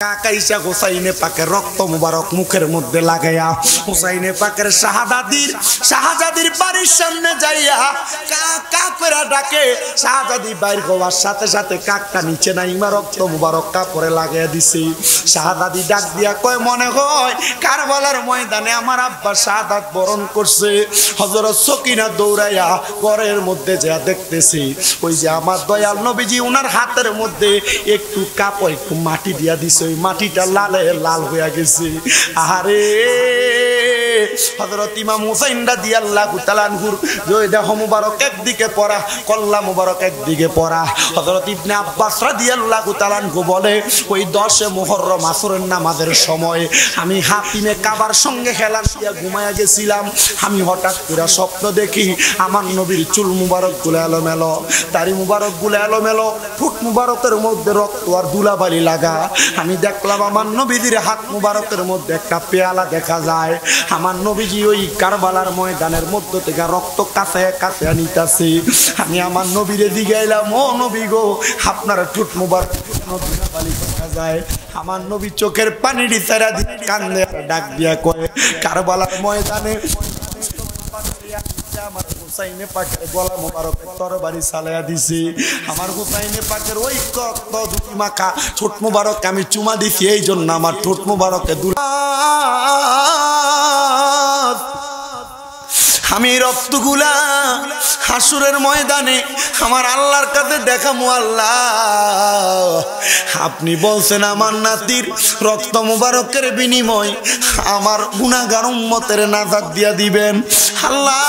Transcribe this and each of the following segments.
কাকাইসা হুসাইনে পাকের রক্ত মুবারক মুখের মধ্যে লাগাইয়া হুসাইনে পাকের শাহজাদির বাড়ির সামনে যাইয়া কাকেরা ডাকে। শাহজাদি বাইর হওয়ার সাথে সাথে কাকটা নিচে নাইমা রক্ত মুবারক কাপড়ে লাগাইয়া দিছে। শাহজাদি ডাক দিয়া কয়, মনে হয় কারবালার ময়দানে আমার আব্বা শাহাদাত বরণ করছে। হযরত সকিনা দৌড়াইয়া ঘরের মধ্যে যা দেখতেছি, ওই যে আমার দয়াল নবীজি উনার হাতের মধ্যে একটু কাপড় একটু মাটি দিয়া দিছে, ওই মাটিটা লালে লাল হয়ে গেছে। আরে হযরত ইমাম হুসাইন রাদিয়াল্লাহু তাআলা আনহুর দেহ মুবারক একদিকে পড়া, কল্লা মুবারক একদিকে পড়া। হযরত ইবনে আব্বাস রাদিয়াল্লাহু তাআলা আনহু বলে, ওই 10 মুহররম আসরের নামাজের সময় আমি হাতিমে কাবার সঙ্গে খেলা দিয়া ঘুমায়া গেছিলাম। আমি হঠাৎ করে স্বপ্ন দেখি আমার নবীর চুল মুবারক গুলো এলোমেলো, দাড়ি মুবারক গুলো এলোমেলো, ঠোঁট মুবারকের মধ্যে রক্ত আর ধুলাবালি লাগা। আমি দেখলাম আমার নবীজির হাত মুবারকের মধ্যে একটা পেয়ালা দেখা যায়। আমার নবীজি ওই কারবালার ময়দানের মধ্য থেকে রক্ত কাছে কাছে নিতেছে। আমি আমার নবীরে জিগাইলাম, ও নবী গো, আপনার ঠোঁট মুবারক ধুলাবালি দেখা যায়। আমার নবী চোখের পানি দিছারা দিয়ে কান্দে ডাক দিয়া কয়, কারবালার ময়দানে আমার হুসাইনে পাকের গলা মুবারকে তরবারি চালায়া দিছি। আমার হুসাইনে পাকের ওই রক্ত দুটি মাখা ঠোঁট মুবারক আমি চুমা দিছি, এই জন্য আমার ঠোঁট মুবারকে আমি রক্তগুলা হাসুরের ময়দানে আমার আল্লাহর কাছে দেখামু। আল্লাহ, আপনি বলছেন আমার নাতির রক্ত মুবারকের বিনিময় আমার গুনাহগার উম্মতের নাজাত দিয়া দিবেন। আল্লাহ,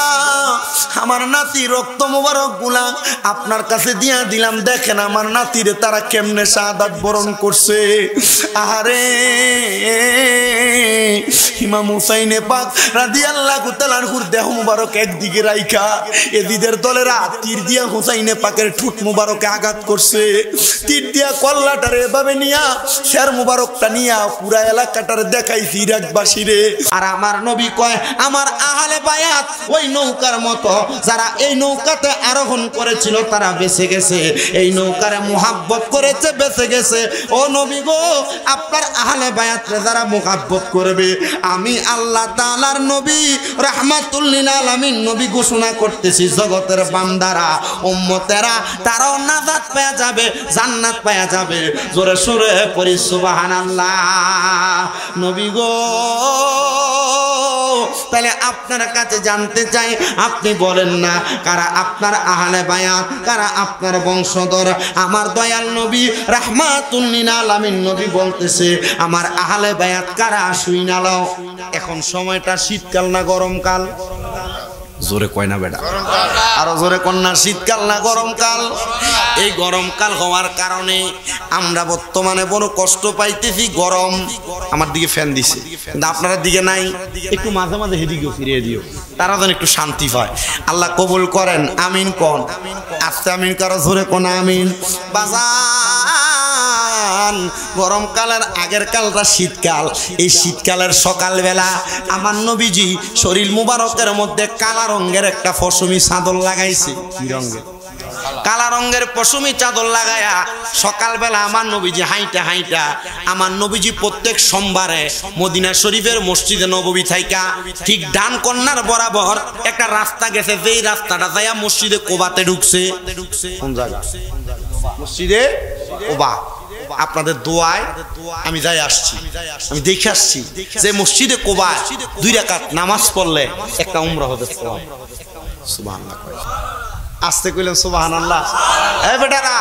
আমার নাতি রক্ত মুবারক গুলা আপনার কাছে দিয়া দিলাম, দেখেন আমার নাতিরে তারা কেমনে শাহাদাত বরণ করছে। আরে ইমাম হুসাইনে পাক রাদিয়াল্লাহু তাআলা আনহুর দেহ মুবারক একদিকে রাইখা এদিদের দলেরা তীর দিয়া হুসাইনে পাকের ঠোঁট মুবারকে আঘাত করছে। তীর দিয়া কল্লাটারে এভাবে নিয়া শের মুবারকটা নিয়া পুরা এলাকাটারে দেখাইছি ইরাকবাসীরে। আর আমার নবী কয়, আমার আহলে বায়াত ওই নৌকার মতো, যারা এই নৌকাতে আরোহণ করেছিল তারা বেঁচে গেছে, এই নৌকারে মুহাব্বত করেছে বেঁচে গেছে। ও নবী গো, আপনার আহলে বায়াতরে যারা মুহাব্বত করবে, আমি আল্লাহ তাআলার নবী রাহমাতুল লিল আলামিন নবী ঘোষণা করতেছি, জগতের বান্দারা উম্মতেরা তারাও নাজাত পেয়ে যাবে, জান্নাত পেয়ে যাবে। জোরে সুরে পড়ি সুবহানাল্লাহ। নবী গো, তাহলে আপনার কাছে জানতে চাই, আপনি বলেন না কারা আপনার আহলে বায়াত, কারা আপনার বংশধর? আমার দয়াল নবী রাহমাতুল লিল আলামিন নবী বলতেছে, আমার আহলে বায়াত কারা শুইনা লও। এখন সময়টা শীতকাল না গরমকাল? জোরে কয় না বেটা, আরো জোরে কন্যা, শীতকাল না গরমকাল? এই গরমকাল হওয়ার কারণে আমরা বর্তমানে বড় কষ্ট পাইতেছি। গরম, আমার দিকে ফ্যান দিছে কিন্তু আপনার দিকে নাই, একটু মাঝে মাঝে হেদিকেও ফিরিয়ে দিও, তারা যেন একটু শান্তি পায়। আল্লাহ কবুল করেন, আমিন কোন আস্তে আমিন কারো জোরে কোন আমিন। বাজান, গরমকালের আগের কালটা শীতকাল। এই শীতকালের সকালবেলা আমার নবীজি শরীর মুবারকের মধ্যে কালা রঙের একটা পশমি চাদর লাগাইছে। কি রঙের? কালা রঙের পশমি চাদর লাগায়া সকালবেলা আমার নবীজি হাইটা হাইটা, আমার নবীজি প্রত্যেক সোমবারে মদিনা শরীফের মসজিদে নববী থাইকা ঠিক ডান কন্যার বরাবর একটা রাস্তা গেছে, যেই রাস্তাটা যাইয়া মসজিদে কোবাতে ঢুকছে। কোন জায়গা? মসজিদে কোবা। আপনাদের দোয়ায় আমি যাই আসছি, আমি দেখে আসছি যে মসজিদে কোবায় 2 রাকাত নামাজ পড়লে একটা উমরা হতে। সুবহানাল্লাহ, আসতে কইলেন সুবহানাল্লাহ। এই বেটারা,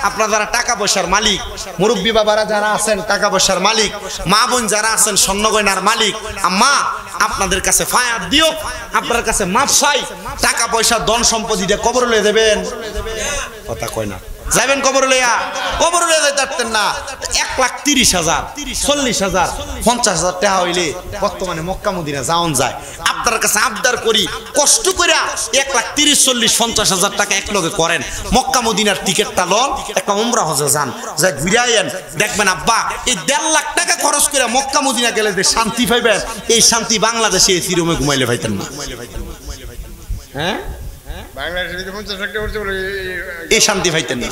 আপনারা যারা টাকা পয়সার মালিক, মুরব্বী বাবারা যারা আছেন টাকা পয়সার মালিক, মা বোন যারা আছেন স্বর্ণ গয়নার মালিক, আম্মা আপনাদের কাছে ফায়াত দিও, আপনার কাছে মাপ চাই। টাকা পয়সা ধন সম্পত্তিটা কবর লয়ে দেবেন, কথা কয় না, যাবেন কবর লইয়া? কবর লইয়া যাইতে পারতেন না। 1,30,000, 40,000, 50,000 টাকা হইলে বর্তমানে মক্কা মদিনা যাওন যায়। আপনার কাছে আবদার করি, কষ্ট করে 1,30,000, 40,000, 50,000 টাকা একলগে করেন, মক্কা মদিনার টিকিটটা লন, একটা উমরা হজে যান, যাই ঘুরে আইয়েন। দেখবেন আব্বা, এই 1.5 লাখ টাকা খরচ করে মক্কা মদিনা গেলে যে শান্তি পাইবেন, এই শান্তি বাংলাদেশে সিরমে ঘুমাইলে পাইতেন না। হ্যাঁ, এই শান্তি পাইতেন না,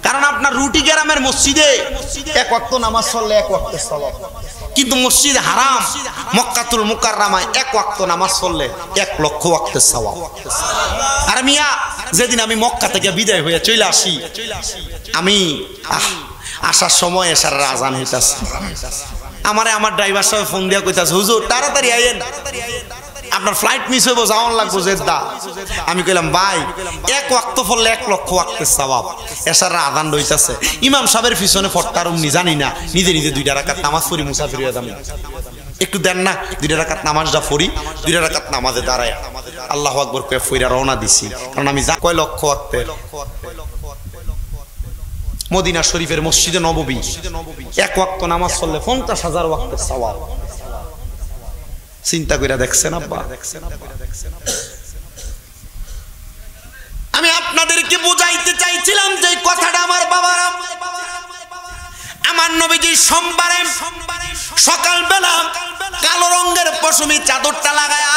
কারণ আপনার রুটি গ্রামের মসজিদে এক ওয়াক্ত নামাজ পড়লে এক ওয়াক্তের সওয়াব, কিন্তু মসজিদ হারাম মক্কাতুল মুকাররমায় এক ওয়াক্ত নামাজ পড়লে 1,00,000 ওয়াক্তের সওয়াব। আর মিয়া যেদিন আমি মক্কা থেকে বিদায় হয়ে চলে আসি, আমি আসার সময় এসার আজান হইতাছে, আমার ড্রাইভার সাহেব ফোন দিয়া কইতাছে, হুজুর তাড়াতাড়ি আইয়েন, আপনার ফ্লাইট মিস হইব, যাওয়ান লাগবো জেদ্দা। আমি কইলাম ভাই এক ওয়াক্ত পড়লে 1,00,000 ওয়াক্তের সওয়াব, এসার আজান হইতাছে, ইমাম সাহেবের পিছনে ফটকারুম নি জানি না, নিজে নিজে 2 রাকাত নামাজ পড়ি, মুসাফির হয়ে যাবেন, একটু দেন না 2 রাকাত নামাজটা পড়ি, 2 রাকাত নামাজে দাঁড়ায় আল্লাহু আকবার কয়ে ফইরা রওনা দিছি, কারণ আমি যা কয় লক্ষ ওয়াক্তের মদিনা শরীফের মসজিদে নববী এক ওয়াক্ত নামাজ পড়লে 50,000 ওয়াক্তের সওয়াব। চিন্তা করে দেখছেন আব্বা? আমি আপনাদেরকে বুঝাইতে চাইছিলাম যে কথাটা আমার বাবারা, আমার নবীজি সোমবারে সকালবেলা কালো রঙের পশমি চাদরটা লাগায়া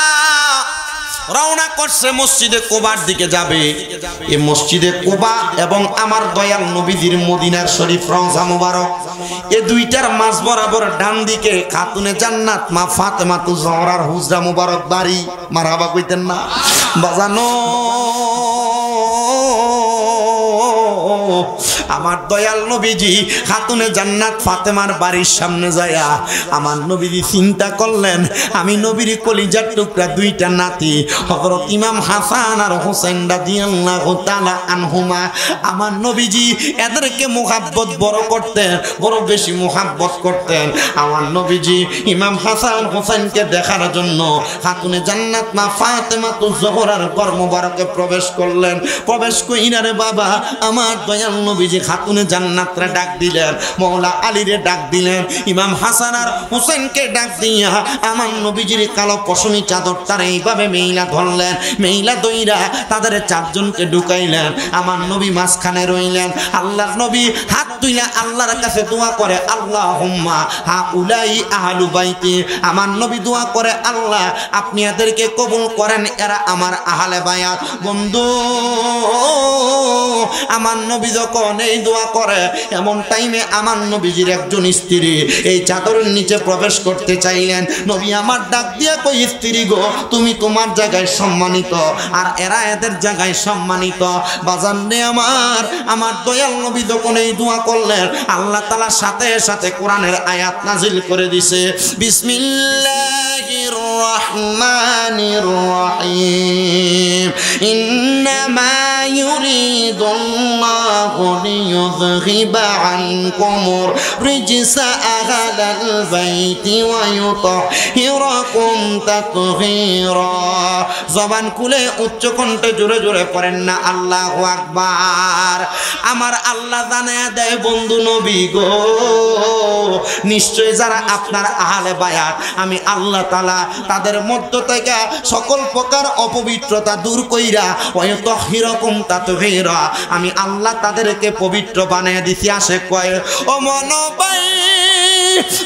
রওনা করছে মসজিদে কুবার দিকে যাবে। এই মসজিদে কুবা এবং আমার দয়াল নবীজির মদিনার শরীফ রওজা মুবারক, এই দুইটার মাঝ বরাবর ডান দিকে খাতুনে জান্নাত মা ফাতেমাতুজ জহরার হুজরা মুবারক বাড়ি। মারহাবা কইতেন না বাজানো? আমার দয়াল নবীজি খাতুনে জান্নাত ফাতেমার বাড়ির সামনে যায়া আমার নবীজি চিন্তা করলেন, আমি নবীর কলিজার টুকরা 2টা নাতি হযরত ইমাম হাসান আর হোসেন রাদিয়াল্লাহু তাআলা আনহুমা, আমার নবীজি এদেরকে মুহাব্বত বড় করতেন, বড় বেশি মুহাব্বত করতেন। আমার নবীজি ইমাম হাসান হোসেনকে দেখার জন্য খাতুনে জান্নাত মা ফাতেমাতুজ জোহরার ঘর মুবারকে প্রবেশ করলেন। প্রবেশ কইরা রে বাবা আমার দয়াল নবীজি খাতুনে জান্নাতরে ডাক দিলেন, মওলা আলীরে ডাক দিলেন, ইমাম হাসান আর হোসেনকে ডাক দিয়া আমার নবীজির কালো পশমি চাদরটার এইভাবে মেইলা ধরলেন, মেইলা দইরা তাদের 4 জনকে ঢুকাইলেন। আমার নবী মাঝখানে রইলেন। আল্লাহর নবী হাত তুইলা আল্লাহর কাছে দোয়া করে, আল্লাহুম্মা হাউলাই আহলু বাইতি। আমার নবী দোয়া করে, আল্লাহ আপনি এদেরকে কবুল করেন, এরা আমার আহলে বায়াত। বন্ধু আমার নবী যখন এই দোয়া করে, এমন টাইমে আমার নবীজির একজন স্ত্রী এই চাদরের নিচে প্রবেশ করতে চাইলেন। নবী আমার ডাক দিয়া কই, স্ত্রী গো তুমি তোমার জায়গায় সম্মানিত আর এরা এদের জায়গায় সম্মানিত। বাজান রে আমার দয়াল নবী যখন এই দোয়া করলেন, আল্লাহ তাআলা সাথে সাথে কোরআনের আয়াত নাজিল করে দিছে, বিসমিল্লাহির রহমানির রহিম, ইন্নামা ইউরিদুল্লাহু লিইয়ুযহিবা আনকুমুর রিজসা আহলাল বাইতি ওয়া ইউতাহিরাকুম তাতহীরা। জবান খুলে উচ্চ কণ্ঠে জোরে জোরে পড়েন না আল্লাহু আকবার। আমার আল্লাহ জানায়া দেয়, বন্ধু নবী গো নিশ্চয় যারা আপনার আহলে বায়াত, আমি আল্লাহ তাআলা তাদের মধ্য থেকে সকল প্রকার অপবিত্রতা দূর কইরা ওয়া ইউতাহিরাকুম তাতহীরা, আমি আল্লাহ তাদেরকে পবিত্র বানিয়ে দিছি। আসে কয় ও মনোবাই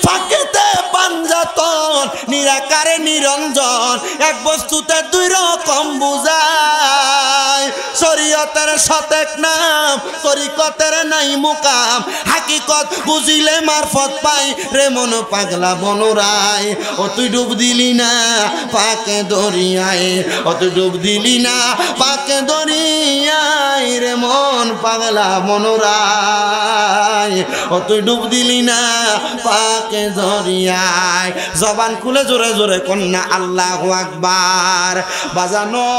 ফাঁকেতে পাঞ্জাতন, নিরাকারে নিরঞ্জন, এক বস্তুতে 2 রকম বুঝায়। শরীয়তের সতেক নাম, তরিকতের নাই মুকাম, হাকিকত বুঝিলে মারফত পাই রে মন পাগলা মনোরায়। ও তুই ডুব দিলি না পাকে দরিয়ায়, ও তুই ডুব দিলি না পাকে দরিয়ায় রে মন পাগলা মনোরায়, ও তুই ডুব দিলি না পাকে দরিয়ায়। জবান খুলে জোরে জোরে কন্যা আল্লাহু আকবার। বাজানো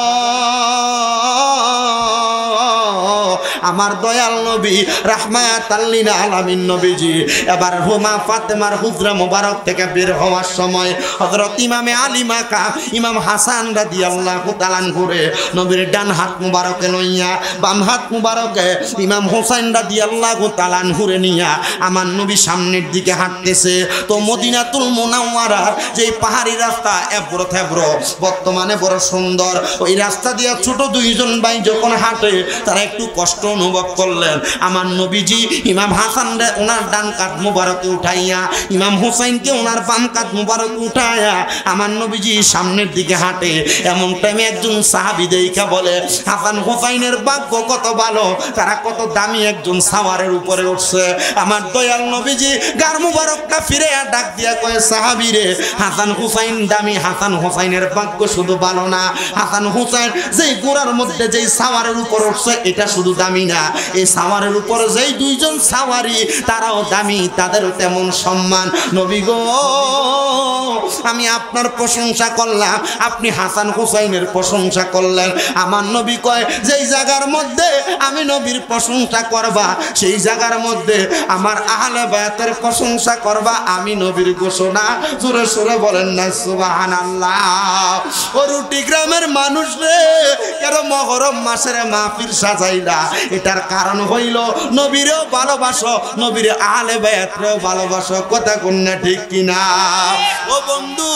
আমার দয়াল নবী রাহমাতাল লিল আলামিন নবীজি এবার হুমা ফাতেমার হুজরা মুবারক থেকে বের হওয়ার সময় হযরত ইমামে আলী মাকা ইমাম হাসান রাদিয়াল্লাহু তাআলা ঘুরে নবীর ডান হাত মুবারকে লইয়া বাম হাত মুবারকে ইমাম হোসেন রাদিয়াল্লাহু তাআলা ঘুরে নিয়া আমার নবী সামনের দিকে হাঁটতেছে। তো মদিনাতুল মুনাওয়ারার যে পাহাড়ি রাস্তা এবড়ো থেবড়ো, বর্তমানে বড় সুন্দর, ওই রাস্তা দিয়ে ছোট 2 জন ভাই যখন হাঁটে তারা একটু কষ্ট অনুভব করলেন আমার নবীজি ইমাম হাসান রে ওনার ডান কাঁধ মুবারকে উঠাইয়া ইমাম হুসাইনকে ওনার বাম কাঁধ মুবারকে উঠাইয়া আমার নবীজি সামনের দিকে হাঁটে। এমন টাইমে একজন সাহাবী দেখা বলে হাসান হুসাইনের ভাগ্য কত ভালো, তারা কত দামি একজন সাওয়ারের উপরে উঠছে। আমার দয়াল নবীজি গার মুবারকটা ফিরে ডাক দিয়া কয় সাহাবী রে, হাসান হুসাইন দামি, হাসান হুসাইনের ভাগ্য শুধু ভালো না, হাসান হুসাইন যেই ঘোড়ার মধ্যে যেই সাওয়ারের উপর উঠছে এটা শুধু দামি না, এই সাওয়ারের উপরে যেই দুইজন সাওয়ারি তারাও দামি, তাদেরও তেমন সম্মান। নবী গো আমি আপনার প্রশংসা করলাম, আপনি হাসান হুসাইনের প্রশংসা করলেন। আমার নবী কয় যেই জায়গার মধ্যে আমি নবীর প্রশংসা করবা সেই জায়গার মধ্যে আমার আহলে বায়াতের প্রশংসা করবা, আমি নবীর ঘোষণা। জোরে সোরে বলেন না সুবহানাল্লাহ। ও রুটি গ্রামের মানুষ রে, কেন মহরম মাসের মাহফিল সাজাইলা? এটার কারণ হইল নবীরেও ভালোবাসো, নবীর আহলে বায়াতরেও ভালোবাসো। কথা কন্যা ঠিক কিনা? ও বন্ধু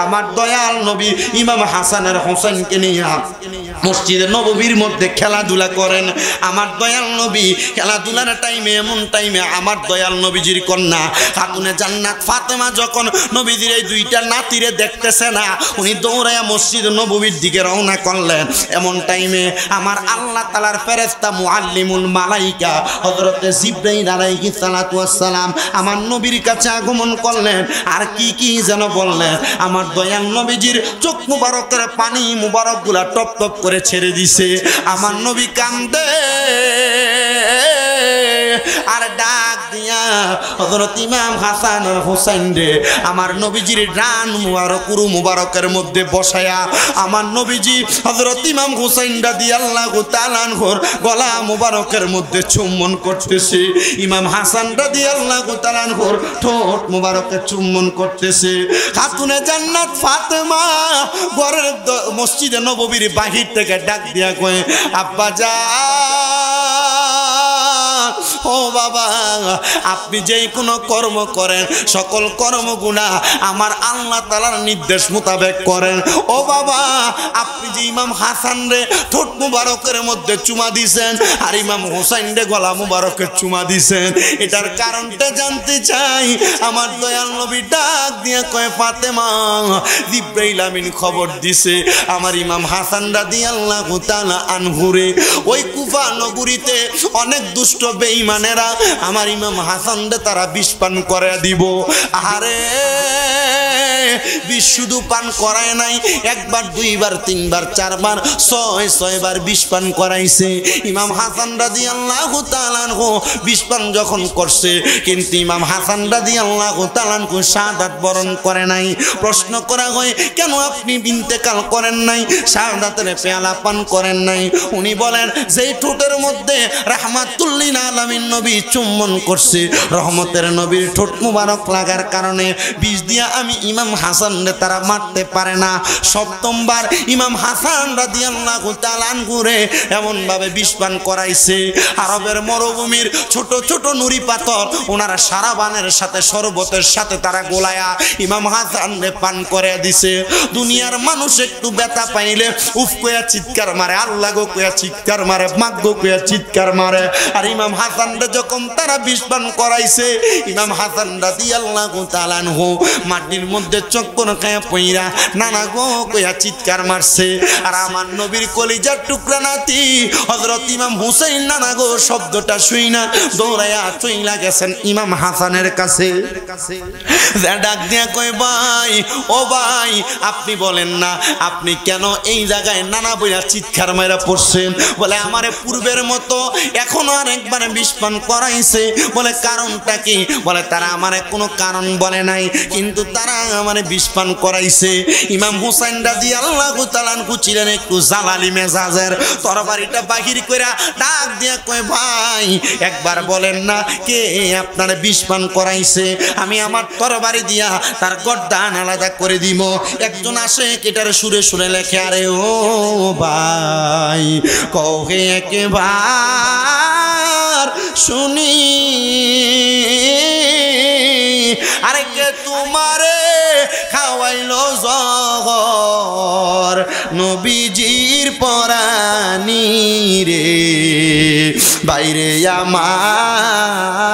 আমার দয়াল নবী ইমাম হাসান আর হোসেনকে নিয়ে মসজিদে নববীর মধ্যে খেলাধুলা করেন। আমার দয়াল নবী খেলাধুলার টাইমে এমন টাইমে আমার দয়াল নবীজির কন্যা খাতুনে জান্নাত ফাতেমা যখন নবীজির এই দুইটা নাতিরে দেখতেছে না, উনি দৌড়াইয়া মসজিদ নববীর দিকে রওনা করলেন। এমন টাইমে আমার আল্লাহ তাআলার ফেরেশতা মুআল্লিমুল মালাইকা হযরতে জিবরাইল আলাইহিস সালাতু ওয়াস সালাম আমার নবীর কাছে আগমন করলেন। আর কি কি যেন বললেন। আমার দয়াল নবীজির চোখ মুবারকের পানি মুবারকগুলা টপ টপ করে ছেড়ে দিছে। আমার নবী কান্দে আর ডাক দিয়া হযরত ইমাম হাসান আর হোসেন রে আমার নবীজির ডান মুবারক উরু মুবারকের মধ্যে বসায়া আমার নবীজি হযরত ইমাম হোসেন রাদিয়াল্লাহু তাআলা আনহুর গলা মুবারকের মধ্যে চুম্বন করতেছে। ইমাম হাসান রাদিয়াল্লাহু তাআলা আনহুর ঠোঁট মুবারকে চুম্বন করতেছে। খাতুনে জান্নাত ফাতেমা ঘরের মসজিদে নববীর বাহির থেকে ডাক দিয়া কয় আব্বা যান, ও বাবা আপনি যেই কোনো কর্ম করেন সকল কর্মগুনা আমার আল্লাহ তাআলার নির্দেশ মোতাবেক করেন। ও বাবা আপনি যে ইমাম হাসান রে ঠোঁট মুবারকের মধ্যে চুমা দিছেন আর ইমাম হোসেন রে গলা মুবারকে চুমা দিছেন, এটার কারণটা জানতে চাই। আমার দয়াল নবী ডাক দিয়া কয় ফাতেমা জিবরাইল আমিন খবর দিছে আমার ইমাম হাসান রাদিয়াল্লাহু তাআলা আনহুরে ওই কুফা নগরীতে অনেক দুষ্ট বেঈমানেরা আমার ইমাম হাসান রে তারা বিষ পান করে দিব। আরে বিষ শুধু পান করায় নাই, একবার দুইবার তিনবার চারবার ছয়বার বিষ পান করাইছে। ইমাম হাসান রাদিয়াল্লাহু তাআলা আনহু বিষ পান যখন করছে কিন্তু ইমাম হাসান রাদিয়াল্লাহু তাআলা আনহু শাহাদাত বরণ করে নাই। প্রশ্ন করা হয় কেন আপনি ইন্তেকাল করেন নাই, শাহাদাতের পেয়ালা পান করেন নাই? উনি বলেন যেই ঠোঁটের মধ্যে রাহমাতুল লিল আলামিন নবী চুম্বন করছে, রহমতের নবীর ঠোঁট মুবারক লাগার কারণে বিষ দিয়া আমি ইমাম হাসান রে তারা মারতে পারে না। সপ্তমবার ইমাম হাসান রাদিয়াল্লাহু তাআলা আনহু রে এমন ভাবে বিষ পান করাইছে। আরবের মরুভূমির ছোট ছোট নুরি পাথর ওনারা সারাবানের সাথে শরবতের সাথে তারা গোলায়া ইমাম হাসান রে পান করে দিছে। দুনিয়ার মানুষ একটু ব্যথা পাইলে উফ কইয়া চিৎকার মারে, আল্লাহ গো কইয়া চিৎকার মারে, মাগ গো কইয়া চিৎকার মারে। আর ইমাম হাসান রে যখন তারা বিষ পান করাইছে ইমাম হাসান রাদিয়াল্লাহু তাআলা আনহু মাটির মধ্যে চক্কর খায়া পইরা নানা গো কইয়া চিৎকার মারছে। আর আমার নবীর কলিজার টুকরা নাতি হযরত ইমাম হুসাইন নানা গো শব্দটা শুই না দৌড়াইয়া চইলা গেছেন ইমাম হাসানের কাছে। ডাক দিয়া কয় ভাই, ও ভাই আপনি বলেন না আপনি কেন এই জায়গায় নানা বইয়া চিৎকার মাইরা পড়ছেন? বলে আমারে পূর্বের মতো এখনো আরেকবার বিষ পান করাইছে। বলে কারণটা কি? বলে তারা আমারে কোনো কারণ বলে নাই কিন্তু তারা আমারে বিষ পান করাইছে। ইমাম হুসাইন রাদিয়াল্লাহু তাআলা আনহু ছিলেন একটু জালালি মেজাজের, তরবারিটা বাহির কইরা ডাক দিয়া কয় ভাই একবার বলেন না কে আপনারে বিষ পান করাইছে, আমি আমার তরবারি দিয়া তার গর্দান আলাদা করে দিব। একজন আসে এটার সুরে সুরে লেখে আরে ও ভাই কহে একবার শুনি আরে কে তোমারে খাওয়াইলো জহর নবীজির পরানি রে বাইরে আমার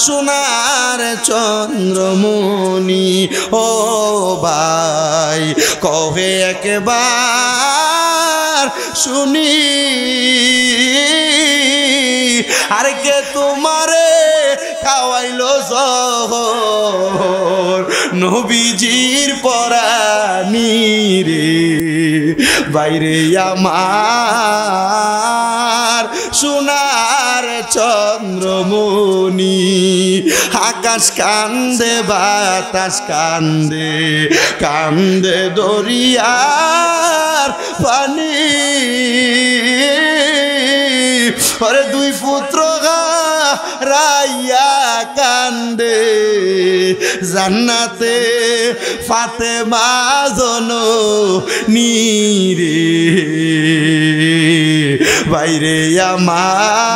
সোনার চন্দ্রমণি ও ভাই কবে একবার শুনি আর কে তোমারে খাওয়াইলো জহর নবীজির পরানি রে বাইরে আমার সোনার চন্দ্রমণি আকাশ কান্দে বাতাস কান্দে কান্দে দরিয়ার পানি ওরে দুই পুত্র রাইয়া কান্দে জান্নাতে ফাতেমা জননী রে বাইরে আমার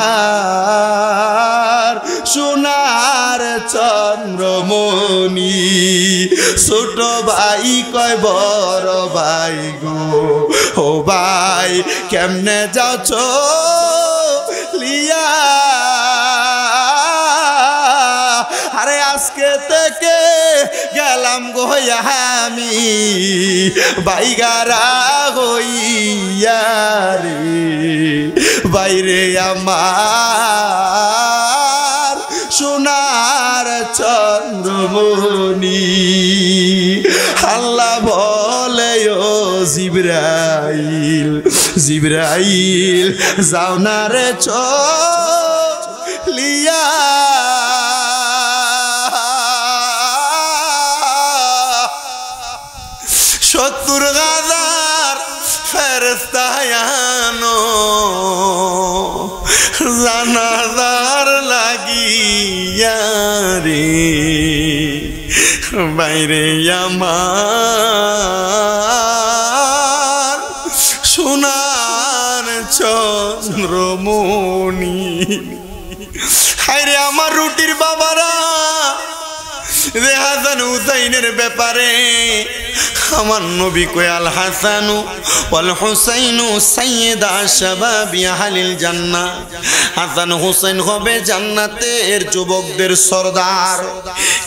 সোনার চন্দ্রমণি ছোট ভাই কয় বড় ভাই গো ও ভাই কেমনে যাচ্ছ লিয়া আরে আজকে থেকে গেলাম গো আমি বাইগারা হইয়া রে বাইরে আমার সোনার চন্দ্রমণি আল্লাহ বলে ও জিবরাইল জিবরাইল যাও না রে চলিয়া সত্তর হাজার ফেরেশতায়ানো জানাজার লাগিয়া রে বাইরে আমার সোনার চন্দ্রমণি হায়রে আমার রুটির বাবারা রে হাসান হুসাইনের ব্যাপারে আমার নবী কয় আল হাসানু ওয়াল হুসাইনু সাইয়্যিদা শাবাবি আহলিল জান্নাহ হাসান হুসাইন হবে জান্নাতের যুবকদের সরদার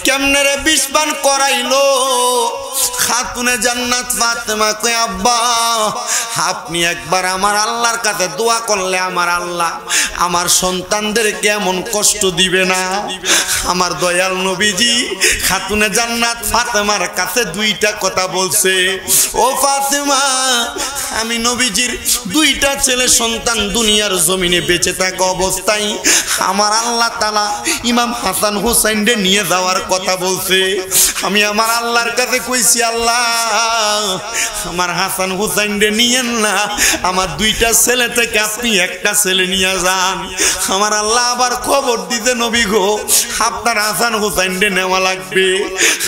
কেমনে রে বিস্বান করাইলো খাতুনে জান্নাত ফাতেমা কয় আব্বা আপনি একবার আমার আল্লাহর কাছে দোয়া করলে আমার আল্লাহ আমার সন্তানদের কেমন কষ্ট দিবে না আমার দয়াল নবীজি খাতুনে জান্নাত ফাতেমার কাছে দুইটা কথা বলছে ও ফাতেমা আমি নবীজির দুইটা ছেলে সন্তান দুনিয়ার জমিনে বেঁচে থাকা অবস্থায় আমার আল্লাহ তাআলা ইমাম হাসান হুসাইনকে নিয়ে যাওয়ার কথা বলছে আমি আমার আল্লাহর কাছে কইছি আল্লাহ আমার হাসান হুসাইনকে নিয়েন না আমার দুইটা ছেলে থেকে আপনি একটা ছেলে নিয়ে যান আমার আল্লাহ আবার খবর দিতে নবী গো আপনার হাসান হুসাইনকে নেওয়া লাগবে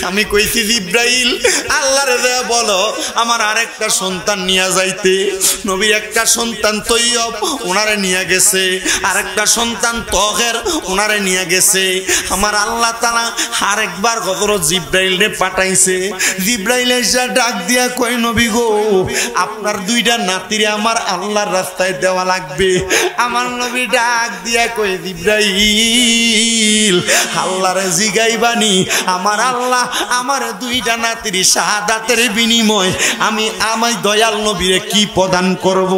আমি কইছি জিবরাইল আল্লাহরে দেয়া বলো আমার আরেকটা সন্তান নিয়ে যাইতে নবীর একটা সন্তান তৈয়ব ওনারে নিয়ে গেছে আরেকটা সন্তান তহের ওনারে নিয়ে গেছে আমার আল্লাহ তাআলা আরেকবার হযরত জিবরাইলকে পাঠাইছে জিবরাইল এসে ডাক দিয়া কয় নবী গো আপনার দুইটা নাতিরে আমার আল্লাহর রাস্তায় দেওয়া লাগবে আমার নবী ডাক দিয়া কয় জিবরাইল আল্লাহরে জিগাইবানি আমার আল্লাহ আমার দুইটা নাতির শাহাদাতের বিনিময় আমি আমার দয়াল নবীরে কি প্রদান করব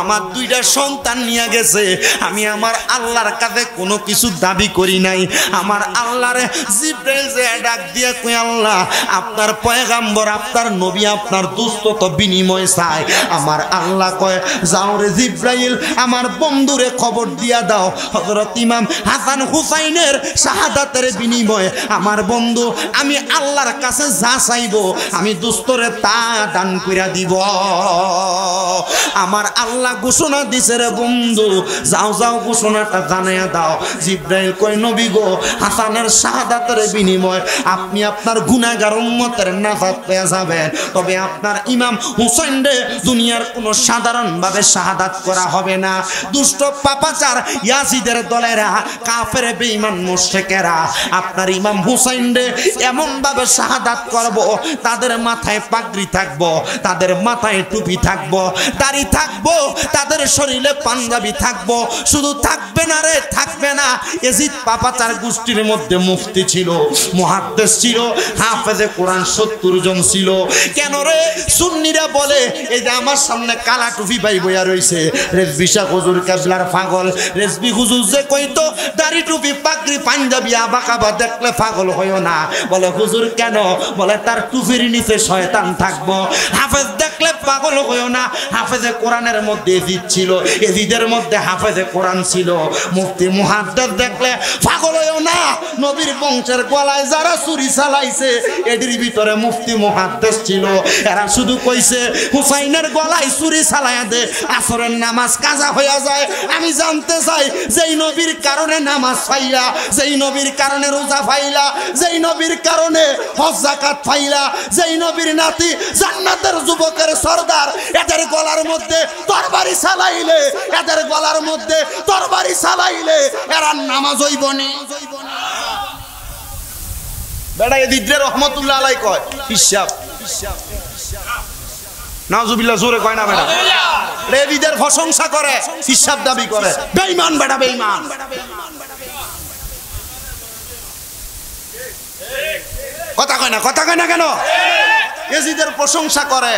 আমার দুইটা সন্তান নিয়ে গেছে আমি আমার আল্লাহর কাছে কোনো কিছু দাবি করি নাই আমার আল্লাহরে জিবরাইল যে ডাক দিয়া কয় আল্লাহ আপনার পয়গাম্বর আপনার নবী আপনার দুস্থত বিনিময় চায় আমার আল্লাহ কয় যাও রে জিবরাইল আমার বন্ধুরে খবর দিয়া দাও হযরত ইমাম হাসান হুসাইনের শাহাদাতের বিনিময়ে আমার বন্ধু আমি আল্লাহর কাছে যা চাইবো আমি দুস্থরে তা দান কইরা দিব আমার আল্লাহ ঘোষণা দিছে রে বন্ধু যাও যাও ঘোষণাটা জানাইয়া দাও জিবরাইল কয় নবী গো হাসানের শাহাদাতের বিনিময়ে আপনি আপনার গুনাহগার উম্মতের নাজাত পেয়ে যাবেন তবে আপনার ইমাম হুসাইনরে দুনিয়ার কোনো সাধারণ ভাবে শাহাদাত করা হবে না দুষ্ট পাপাচার ইয়াজিদের দলেরা কাফের বেঈমান মুশরিকেরা আপনার ইমাম হুসাইনরে এমন ভাবে শাহাদাত করব, তাদের মাথায় পাগড়ি থাকবো, তাদের মাথায় টুপি থাকবো, দাড়ি থাকবো, তাদের শরীরে পাঞ্জাবি থাকবো। শুধু থাকবে না রে, থাকবে না, এজিদ পাপাচার গোষ্ঠীর মধ্যে মুফতি ছিল, মুহাদ্দিস ছিল, হাফেজে কোরআন 70 জন ছিল। কেন রে? সুন্নিরা বলে এই যে আমার সামনে কালা টুপি ভাই বইয়া রইছে, রেজবি শাহ হুজুর কেবলার পাগল। রেজবি হুজুর যে কইতো দাড়ি টুপি পাগড়ি পাঞ্জাবি আবাকাবা দেখলে পাগল হইও না। বলে হুজুর কেন? বলে তার টুপির নিচে শয়তান থাকবো। হাফেজ দেখলে পাগল হইও না, হাফেজে কোরআনের মধ্যে এজিদ ছিল, এজিদের মধ্যে হাফেজে কোরআন ছিল। মুফতি মুহাদ্দিস দেখলে পাগল হইও না, নবীর বংশের গলায় যারা ছুরি চালাইছে এদের ভিতরে মুফতি মুহাদ্দিস ছিল। এরা শুধু কইছে হুসাইনের গলায় ছুরি চালায়া দে, আসরের নামাজ কাজা হইয়া যায়। আমি জানতে চাই, যেই নবীর কারণে নামাজ পাইলা, যেই নবীর কারণে রোজা পাইলা, যেই নবীর কারণে হজ যাকাত পাইলা, যেই নবীর নাতি জান্নাতের যুবকের সরদার, এদের গলার মধ্যে তরবারি চালাইলে, এদের গলার মধ্যে তরবারি চালাইলে এরা নামাজ হইবনি। বেটা এদিকে রহমতুল্লাহ আলাই কয় হিসাব নাউজুবিল্লাহ, জোরে কয় না বেটা, রেদিদের প্রশংসা করে, হিসাব দাবি করে। বেঈমান বেটা, বেঈমান। কথা কয় না, কথা কয় না কেন? এজিদের প্রশংসা করে।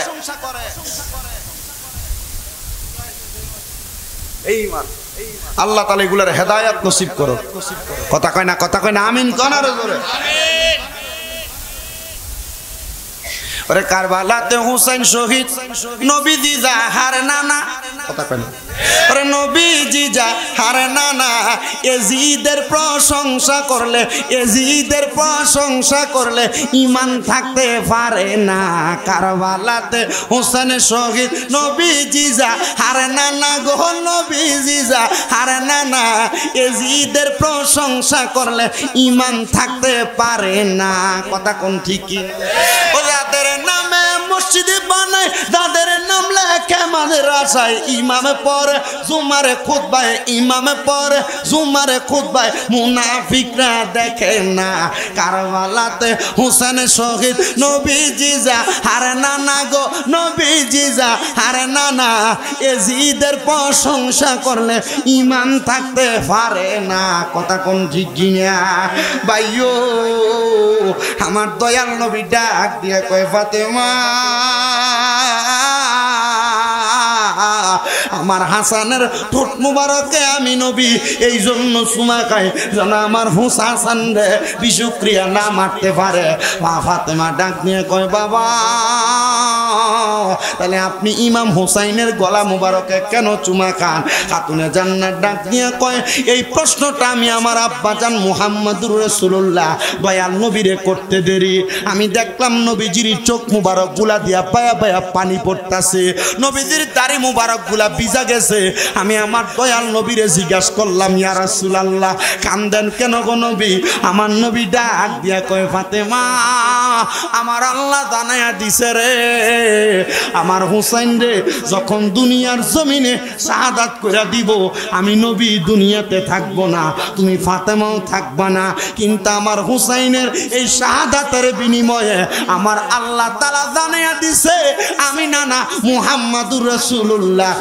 আল্লাহ তাআলা এগুলার হেদায়েত নসিব করো। কথা কয় না, কথা কয় না, আমিন কোন আর জোরে। ওরে কারবালাতে হুসাইন শহীদ, নবীজি জাহার নানা। কথা কয় না, ওরে নবীজি জাহার নানা। এজিদের প্রশংসা করলে, এজিদের প্রশংসা করলে ঈমান থাকতে পারে না। কারবালাতে হুসাইন শহীদ, নবীজি জাহার নানা গো, নবীজি জাহার নানা। এজিদের প্রশংসা করলে ঈমান থাকতে পারে না। কথা কোন ঠিকই? ও যাদের নামে মসজিদ বানায়, যাদের নাম লেখে মাদ্রাসায়, ইমামে পড়ে জুমারে খুতবায়, ইমামে পড়ে জুমারে খুতবায়, মুনাফিকরা দেখে না। কারবালাতে হুসেন শহীদ, নবীজি জাহার নানা গো, নবীজি জাহার নানা। এজিদের প্রশংসা করলে ঈমান থাকতে পারে না। কথা কোন ঠিক কিনা ভাইও? আমার দয়াল নবী ডাক দিয়ে কয় ফাতেমা, আমার হাসানের ঠোঁট মুবারকে আমি নবী এই জন্য চুমা খাই যেন আমার হাসান রে বিষক্রিয়া না মারতে পারে। মা ফাতেমা ডাক নিয়ে কয় বাবা, তাহলে আপনি ইমাম হুসাইনের গলা মুবারকে কেন চুমা খান? খাতুনে জান্নাত ডাক দিয়ে কয় এই প্রশ্নটা আমি আমার আব্বাজান মুহাম্মদুর রাসূলুল্লাহ দয়াল নবীরে করতে দেরি। আমি দেখলাম নবীজির চোখ মুবারক গুলা দিয়া পায়া পায়া পানি পড়তাছে, নবীজির দাড়ি মুবারক গুলা ভিজা গেছে। আমি আমার দয়াল নবীরে জিজ্ঞাসা করলাম, ইয়া রাসূলুল্লাহ কান্দেন কেন গো নবী? আমার নবী ডাক দিয়া কয় ফাতেমা, আমার আল্লাহ জানায়া দিছে রে, আমার হুসাইন রে যখন দুনিয়ার জমিনে শাহাদাত কইরা দিব, আমি নবী দুনিয়াতে থাকবো না, তুমি ফাতেমাও থাকবা না, কিন্তু আমার হুসাইনের এই শাহাদাতের বিনিময়ে আমার আল্লাহ তাআলা জানায়া দিছে আমি নানা মুহাম্মাদুর রাসূলুল্লাহ,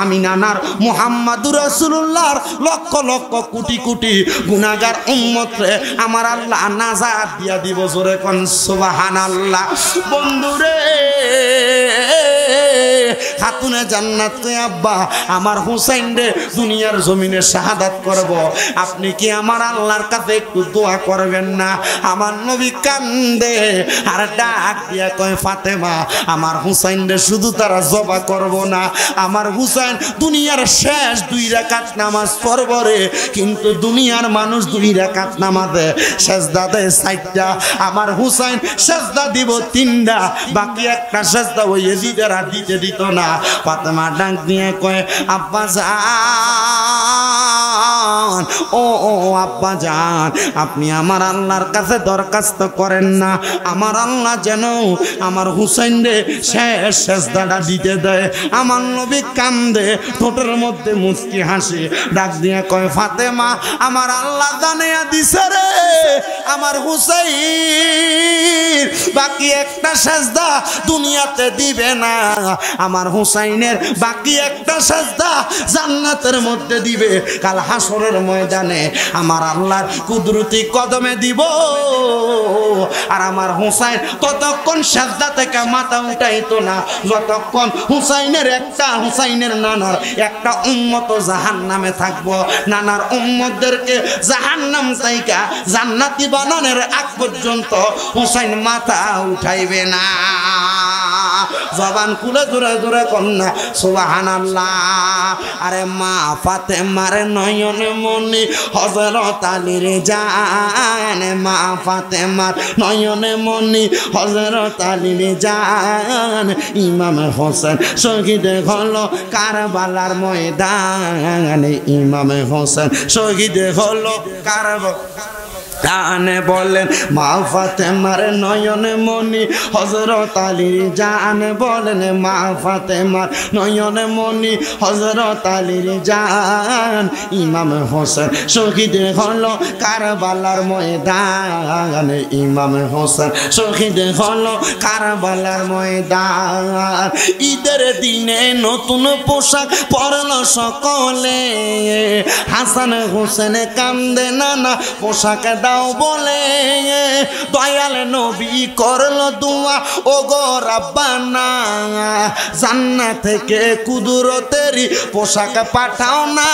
আমি নানার মুহাম্মাদুর রাসূলুল্লাহর লক্ষ লক্ষ কোটি কোটি গুনাহগার উম্মত রে আমার আল্লাহ নাজাত দিয়া দিব। জোরে কোন সুবহানাল্লাহ। বন্ধুরে খাতুনে জান্নাত কই আব্বা আমার হুসাইন রে দুনিয়ার জমিনে শাহাদাত করব, আপনি কি আমার আল্লাহর কাছে একটু দোয়া করবেন না? আমার নবী কান্দে আর ডাক দিয়া কয় ফাতেমা, আমার হুসাইন রে শুধু তারা জবা করব না, আমার হুসাইন দুনিয়ার শেষ 2 রাকাত নামাজ পড়ব রে, কিন্তু দুনিয়ার মানুষ 2 রাকাত নামাজে সেজদা দেয় 4টা, আমার হুসাইন সেজদা দিব 3টা, বাকি একটা সেজদা ওই এজিদেরা দিত না। ফাতেমা ডাক দিয়ে কয় আব্বা জান, ও আব্বা জান, আপনি আমার আল্লাহর কাছে দরখাস্ত করেন না আমার আল্লাহ যেন আমার হুসাইন রে শেষ সেজদাটা দিতে দেয়। আমার নবী কান্দে, ঠোঁটের মধ্যে মুচকি হাসি, ডাক দিয়ে কয় ফাতেমা, আমার আল্লাহ জানাইয়া দিছে রে আমার হুসাইন বাকি একটা সাজদা দুনিয়াতে দিবে না, আমার হুসাইনের বাকি একটা সাজদা জান্নাতের মধ্যে দিবে। কাল হাসরের ময়দানে আমার আল্লাহর কুদরতি কদমে দিব। আর আমার হুসাইন ততক্ষণ সাজদা থেকে মাথা উঠাইতো না যতক্ষণ হুসাইনের নানার একটা উম্মত জাহান্নামে থাকবো। নানার উম্মতদেরকে জাহান্নাম থেকে জান্নাতি বানানোর আগ পর্যন্ত হুসাইন মাথা উঠাইবে না। জবান খুলে জোরে জোরে কন্যা সুবহানাল্লাহ। আরে মা ফাতেমার নয়নে মনি হযরত আলীর জান, মা ফাতেমার নয়নে মনি হযরত আলীর জান। ইমাম হোসেন শহীদ হলো কারবালার ময়দানে, ইমাম হোসেন শহীদ হলো কানে বলেন মা ফাতেমার নয়নে মনি হযরত আলীর জান, বলেন মা ফাতেমার নয়নে মনি হযরত আলীর জান। ইমাম হোসেন শহীদ হলো কারবালার ময়দানে, ইমাম হোসেন শহীদ হলো কারবালার ময়দান। ঈদের দিনে নতুন পোশাক পরল সকলে, হাসান হোসেন কান্দে নানা পোশাক দাও বলে। দয়াল নবী করলো দোয়া ও গো রাব্বানা, জান্নাত থেকে কুদরতেরই পোশাক পাঠাও না।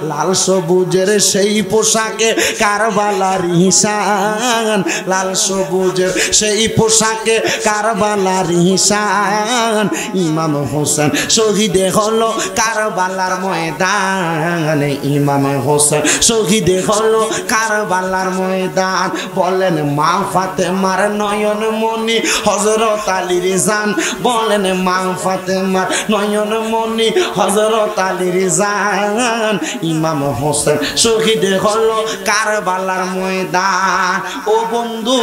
লাল সবুজের সেই পোশাকে কারবালার নিশান, লাল সবুজের সেই পোশাকে কারবালার নিশান। ইমাম হোসেন শহীদ হলো কারবালার ময়দানে, ইমাম হোসেন শহীদ হলো কারবালার ময়দান। বলেন মা ফাতেমার নয়ন মনি হযরত আলীর জান, বলেন মা ফাতেমার নয়ন মনি হযরত আলীর জান। ইমাম হোসেন শহীদ হলো কারবালার ময়দান। ও বন্ধু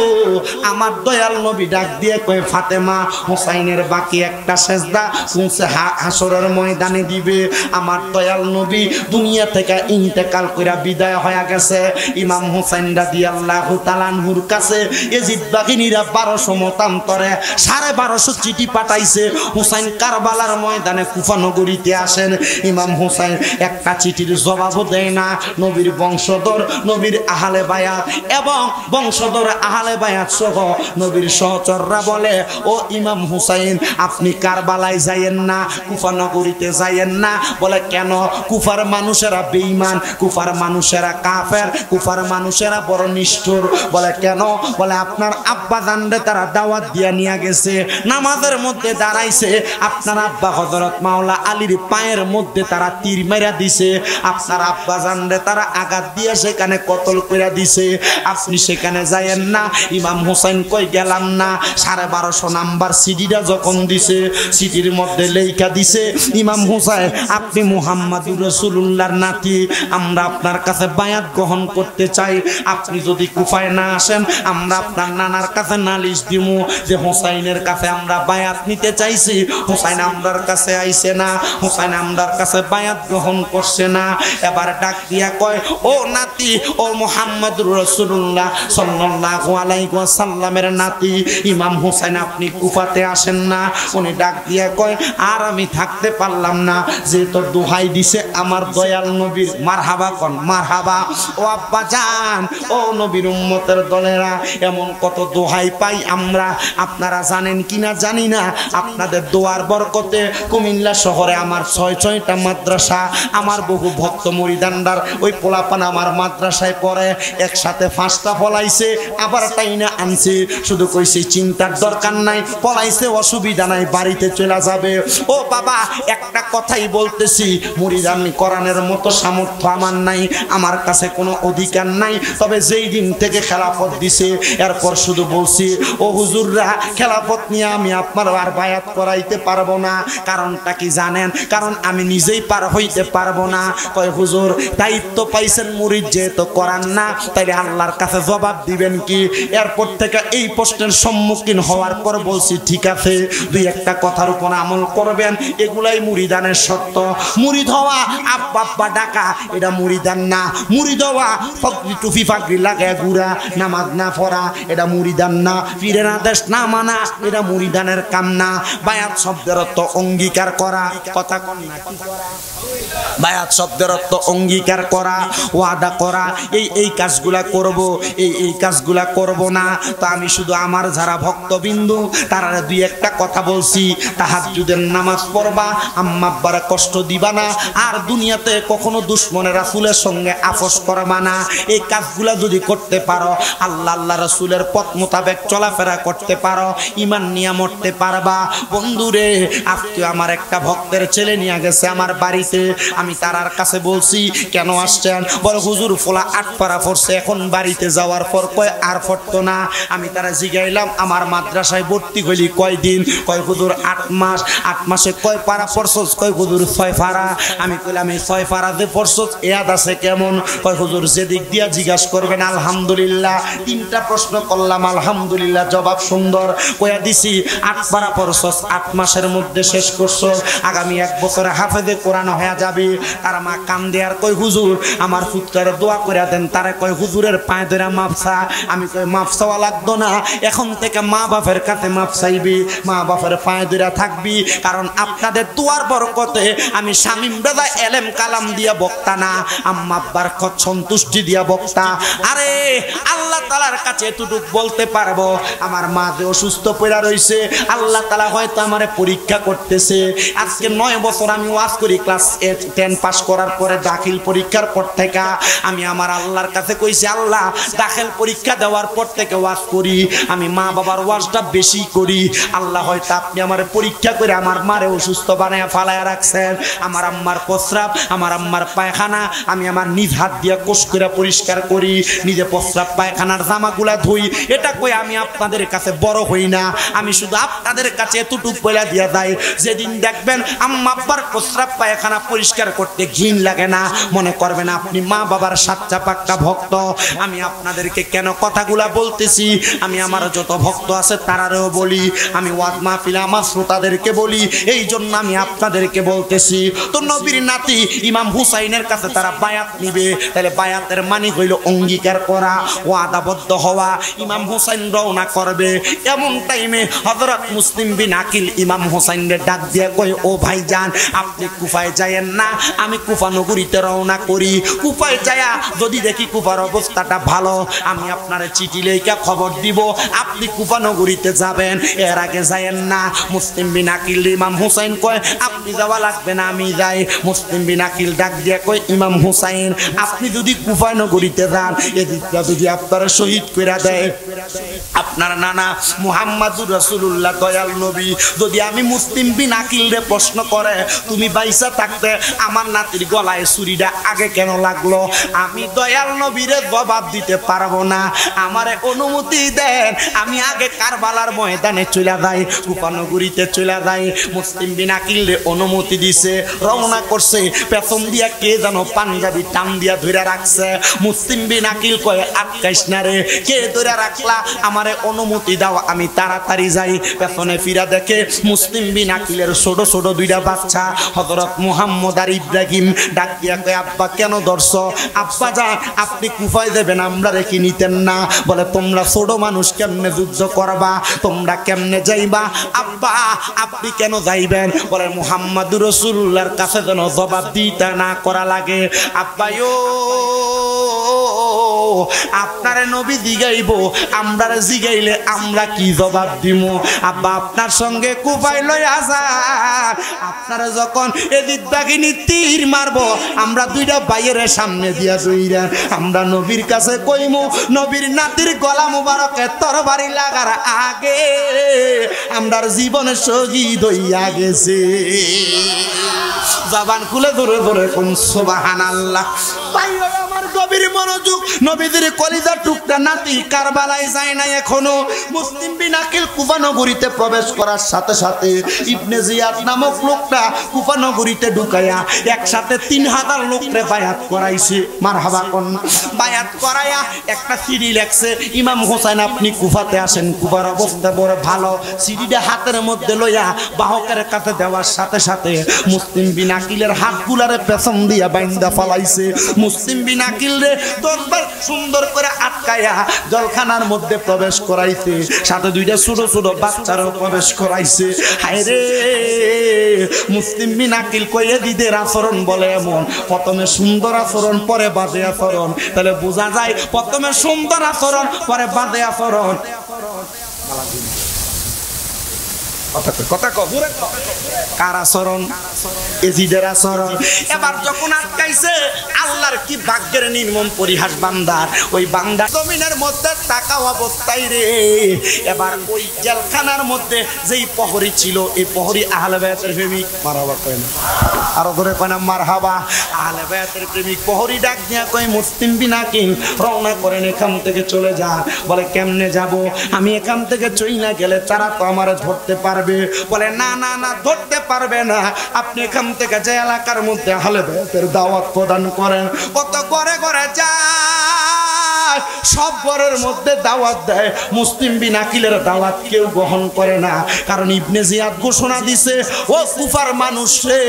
আমার দয়াল নবী ডাক দিয়ে কয় ফাতেমা হুসাইনের বাকি একটা সেজদা হাসরের ময়দানে দিবে। আমার দয়াল নবী দুনিয়া থেকে ইন্তেকাল কইরা বিদায় হয়ে গেছে। ইমাম হুসাইন রাদিয়াল্লাহু তাআলা আনহুর কাছে ইয়াজিদ বাহিনীরা 1200 মতান্তরে 1250 চিঠি পাঠাইছে। হুসাইন কারবালার ময়দানে কুফা নগরীতে আসেন। ইমাম হুসাইন একটা চিঠির জবাবও দেয় না। নবীর বংশধর, নবীর আহলে বায়াত এবং বংশধর আহলে বায়াত সহ নবীর সহচররা বলে ও ইমাম হুসাইন আপনি কারবালায় যাইয়েন না, কুফা নগরীতে যাইয়েন না। বলে কেন? কুফার মানুষেরা বেঈমান, কুফার মানুষেরা কাফের, কুফার মানুষেরা বড় নিষ্ঠুর। বলে কেন? বলে আপনার আব্বা জানরে তারা দাওয়াত দিয়া নিয়ে গেছে, নামাজের মধ্যে দাঁড়াইছে, আপনার আব্বা হযরত মাওলা আলীর পায়ের মধ্যে তারা তীর মেরা দিছে, আপনার আব্বা জানরে তারা আঘাত দিয়ে সেখানে কতল কইরা দিছে, আপনি সেখানে যাইয়েন না। ইমাম হুসাইন কই গেলাম না। 1250 নাম্বার সিডিটা যখন দিছে, সিডির মধ্যে লেখা দিছে ইমাম হুসাইন আপনি মুহাম্মাদুর রাসূলুল্লাহর নাতি, আমরা আপনার কাছে বায়াত গ্রহণ করতে চাই। আপনি যদি কুফায় না আসেন আমরা আপনার নানার কাছে নালিশ দিমু যে হুসাইনের কাছে আমরা বায়াত নিতে চাইছি, হুসাইন আমরার কাছে আইছে না, হুসাইন আমরার কাছে বায়াত গ্রহণ করছে না। এবার ডাক দিয়া কয় ও নাতি, ও মুহাম্মাদুর রাসূলুল্লাহ সাল্লাল্লাহু আলাইহি ওয়াসাল্লামের নাতি ইমাম হুসাইন আপনি কুফাতে আসেন না। উনি ডাক দিয়া কয় আর আমি থাকতে পারলাম না, যে তো দোহাই দিছে আমার দয়াল নবীর। মারহাবা কোন মারহাবা। ও আব্বা জান, ও নবীর উম্মতের দলেরা, এমন কত দোহাই পাই আমরা, আপনারা জানেন কিনা জানি না। আপনাদের দোয়ার বরকতে কুমিল্লা শহরে আমার 6টা মাদ্রাসা, আমার বহু ভক্ত মুরিদানদার ওই পোলাপান আমার মাদ্রাসায় পড়ে, একসাথে 5টা ফলাইছে, আবার টাইনা আনছে। শুধু কইছে চিন্তার দরকার নাই, পলাইছে অসুবিধা নাই, বাড়িতে চলে যাবে। ও বাবা একটা কথাই বলতেছি, মুরিদানি কোরআনের মতো সামর্থ্য আমার নাই, আমার কাছে কোনো অধিকার নাই। তবে যেই দিন থেকে খেলাফত দিছে এরপর শুধু বলছি ও হুজুররা খেলাফত নিয়ে আমি আপনার আর বায়াত করাইতে পারবো না। কারণটা কি জানেন? কারণ আমি নিজেই পার হইতে পারবো না। কয় হুজুর দায়িত্ব পাইছেন মুরিদ যেহেতু করান না, তাইলে আল্লাহর কাছে জবাব দিবেন কি? এরপর থেকে এই প্রশ্নের সম্মুখীন হওয়ার পর বলছি ঠিক আছে, দুই একটা কথার উপর আমল করবেন, এগুলাই মুরিদানের শর্ত। মুরিদ হওয়া আব্বা আব্বা ডাকা এটা মুরিদান না। মুড়ি দেওয়া টুপি ফাকরি লাগে ঘুরা নামাজ না পড়া এটা মুরিদান না, পীরের আদেশ না মানা এটা মুরিদানের কাম না। বায়াত শব্দের অর্থ অঙ্গীকার করা, কথা কন না কি করা, বায়াত শব্দের অর্থ অঙ্গীকার করা, ওয়াদা করা, এই কাজগুলা করব, এই কাজগুলা করব না। তো আমি শুধু আমার যারা ভক্তবিন্দু তারা দুই একটা কথা বলছি, তাহাজ্জুদের নামাজ পড়বা, আম্মা আব্বারে কষ্ট দিবা না, আর দুনিয়াতে কখনো দুশমনের রাসূলের সঙ্গে আপোষ করবা না। এই কাজগুলা যদি করতে পারো, আল্লাহ রাসূলের পথ মোতাবেক চলাফেরা করতে পারো, ঈমান নিয়ে মরতে পারবা। বন্ধুরে, আজকে আমার একটা ভক্তের ছেলে নিয়ে গেছে আমার বাড়িতে, আমি তারার কাছে বলছি কেন আসছেন, বলে হুজুর ফোলা 8 পারা পড়ছে, এখন বাড়িতে যাওয়ার পর কয় আর পড়তো না। আমি তারা জিগাইলাম আমার মাদ্রাসায় ভর্তি হইলি কয়দিন, কয় হুজুর 8 মাস। 8 মাসে কয় পারা পড়ছস, কয় হুজুর 6 পারা। আমি কইলাম এই 6 পারাতে পড়ছস ইয়াদ আছে কেমন, কয় হুজুর যেদিক দিয়া জিজ্ঞাসা করবেন আলহামদুলিল্লাহ। 3টা প্রশ্ন করলাম, আলহামদুলিল্লাহ জবাব সুন্দর কইয়া দিছি। 8 পারা পড়ছস, 8 মাসের মধ্যে শেষ করছস, আগামী 1 বছরে হাফেজে কোরআন হয়ে যাবে। তার মা কান দেয়ার কয় হুজুর আমার পুত্রের দোয়া করে দেন। তারে কয় হুজুরের পায়ে ধরে মাপ চা। আমি কই মাপ চাওয়া লাগতো না, এখন থেকে মা বাপের কাছে মাপ চাইবি, মা বাপের পায়ে ধরে থাকবি, কারণ আপনাদের দোয়ার বরকতে আমি শামীম বেদা এলেম কালাম দিয়া বক্তা না, আম্মা আব্বার সন্তুষ্টি দিয়া বক্তা। আরে আল্লাহ তাআলার কাছে এতটুক বলতে পারবো, আমার মা যে অসুস্থ পড়া রইছে, আল্লাহ তাআলা হয়তো আমারে পরীক্ষা করতেছে। আজকে 9 বছর আমি ওয়াজ করি, ক্লাস 10 পাস করার পরে দাখিল পরীক্ষার পর থেকে আমি আমার আল্লাহর কাছে কইছি, আল্লাহ দাখিল পরীক্ষা দেওয়ার পর থেকে ওয়াজ করি, আমি মা বাবার ওয়াজটা বেশি করি। আল্লাহ হয়তো আপনি আমার পরীক্ষা করে আমার মারে অসুস্থ বানায় ফালায়া রাখছেন। আমার আম্মার প্রস্রাব, আমার আম্মার পায়খানা আমি আমার নিজ হাত দিয়ে কোষ করে পরিষ্কার করি, নিজে প্রস্রাব পায়খানার জামাগুলা ধুই। এটা কই আমি আপনাদের কাছে বড় হই না, আমি শুধু আপনাদের কাছে এতটুকু বলে দিয়া যাই, যেদিন দেখবেন আম্মা আব্বার প্রস্রাব পায়খানা পরিষ্কার করতে ঘিন লাগে না, মনে করবেন আপনি মা বাবার সাচ্চা পাক্কা ভক্ত। আমি আপনাদেরকে কেন কথাগুলা বলতেছি, আমি আমার যত ভক্ত আছে তারারেও বলি, আমি ওয়াজ মাহফিলে আমার শ্রোতাদেরকে বলি, এই জন্য আমি আপনাদেরকে বলতেছি। তো নবীর নাতি ইমাম হুসাইনের কাছে তারা বায়াত নিবে, তাহলে বায়াতের মানে হইল অঙ্গীকার করা, ওয়াদাবদ্ধ হওয়া। ইমাম হুসাইন রওনা করবে, এমন টাইমে হযরত মুসলিম বিন আকিল ইমাম হুসাইনের ডাক দিয়ে কই, ও ভাইজান আপনি কুফায় যায়েন না, আমি কুফা নগরীতে রওনা করি। কুফায় যায়া যদি দেখি কুফার অবস্থাটা ভালো, আমি আপনার চিঠি লেখা খবর দিব, আপনি কুফা নগরীতে যাবেন, এর আগে যায়েন না। মুসলিম বিন আকিল ইমাম হুসাইন কয় আপনি যাওয়া লাগবে না, আমি যাই। মুসলিম বিন আকিল ডাক দিয়ে কয়, ইমাম হুসাইন আপনি যদি কুফা নগরীতে যান, এদিকটা যদি আপনারা শহীদ করে দেয় আপনার নানা মুহাম্মাদুর রাসূলুল্লাহ দয়াল নবী, যদি আমি মুসলিম বিন আকিল রে প্রশ্ন করে তুমি বাইসা থাকতে আমার নাতির গলায় ছুরিটা আগে কেন লাগলো, আমি দয়াল নবীরে জবাব দিতে পারবো না, আমারে অনুমতি দেন, আমি আগে কারবালার ময়দানে চলে যাই, কুফা নগরীতে চলে যাই। মুসলিম বিন আকিল রে অনুমতি দিছে, রওনা করছে। পেছন দিয়া কে যেন পাঞ্জাবি টান দিয়া ধরে রাখছে। মুসলিম বিন আকিল কয় আটকাইস না রে, কে ধরে রাখলা, আমারে অনুমতি দাও, আমি তাড়াতাড়ি যাই। পেছনে ফিরা দেখে মুসলিম বিন আকিলের ছোট ছোট 2টা বাচ্চা হযরত মুহাম্মদ আর ইব্রাহিম। ডাক দিয়া কয় আব্বা কেন ধরছ, আব্বা যা আপনি কুফায় দেবেন আমরা রেখে নিতেন না। বলে তোমরা ছোট মানুষ কেমনে যুদ্ধ করবা, তোমরা কেমনে যাইবা, আব্বা আপনি কেন যাইবেন। বলে মুহাম্মাদুর রাসূলুল্লাহর কাছে যেন জবাব দিতে না করা লাগে। আব্বা আপনারে নবী জিগাইব, আমরারে জিগাইলে আমরা কি জবাব দিব। আব্বা আপনার সঙ্গে কুফায় লইয়া যান, আপনারা যখন এদিক বাগিনী তীর মারবো, আমরা 2টা বাইয়ের সামনে দিয়া দইরা আমরা নবীর কাছে কইমু, নবীর নাতির গলা মুবারকে তরবারি লাগার আগে আমরার জীবনে শহীদ হইয়া গেছে। জবান খুলে ধরে ধরে কোন সুবহানাল্লাহ। ভাই আমার গভীর মনোযোগ, নবীদের কলিজার টুকরা নাতি কারবালায় যায় না এখনো। মুসলিম বিন আকিল কুফা নগরীতে প্রবেশ করার সাথে সাথে ইবনে জিয়াদ নামক লোকটা কুফা নগরীতে ঢুকাইয়া একসাথে 3000 লোকরে বায়াত করাইছে। মারহাবা কোন বায়াত করাইয়া একটা সিডি লেখছে, ইমাম হোসেন আপনি কুফাতে আসেন, কুফার অবস্থা বড় ভালো। সিডিটা হাতের মধ্যে লইয়া বাহকের কাছে দেওয়ার সাথে সাথে মুসলিম বিন আকিলের হাতগুলারে পেছন দিয়া বাইন্দা ফালাইছে। মুসলিম বিন আকিলরে দরবার সুন্দর করে আটকায়া জলখানার মধ্যে প্রবেশ করাইছে, সাথে দুইটা ছোট ছোট বাচ্চারও প্রবেশ করাইছে। হায়রে মুসলিম বিন আকিল কয়ে দিদের আচরণ বলে এমন, প্রথমে সুন্দর আচরণ পরে বাজে আচরণ। তাহলে বোঝা যায় প্রথমে সুন্দর আচরণ পরে বাজে আচরণ। কথা কবুরে কার আচরণ? এজিদের আচরণ। এবার যখন আটকাইছে, আল্লাহর কি ভাগ্যের নির্মম পরিহাস বান্দার। ওই বান্দা জমিনের মধ্যে টাকা অবস্থায় রে। এবার ওই জেলখানার মধ্যে যেই প্রহরী ছিল, এই প্রহরী আহলে বায়াতের প্রেমিক। মারহাবা কয় না, আরো ধরে কয় না মারহাবা। আহলে বায়াতের প্রেমিক প্রহরী ডাক দিয়া কয়, মুসলিম বিন আকিল রওনা করেন, এখান থেকে চলে যান। বলে কেমনে যাব? আমি এখান থেকে চইলা গেলে তারা তো আমার ধরতে পারবে। বলে না না না, ধরতে পারবে না। আপনি এখান থেকে যে এলাকার মধ্যে আহলে বায়াতের দাওয়াত প্রদান করেন, কত ঘরে ঘরে যায়, সব ঘরের মধ্যে দাওয়াত দেয়। মুসলিম বিন আকিলের দাওয়াত কেউ গ্রহণ করে না, কারণ ইবনে জিয়াদ ঘোষণা দিছে, ও কুফার মানুষ রে,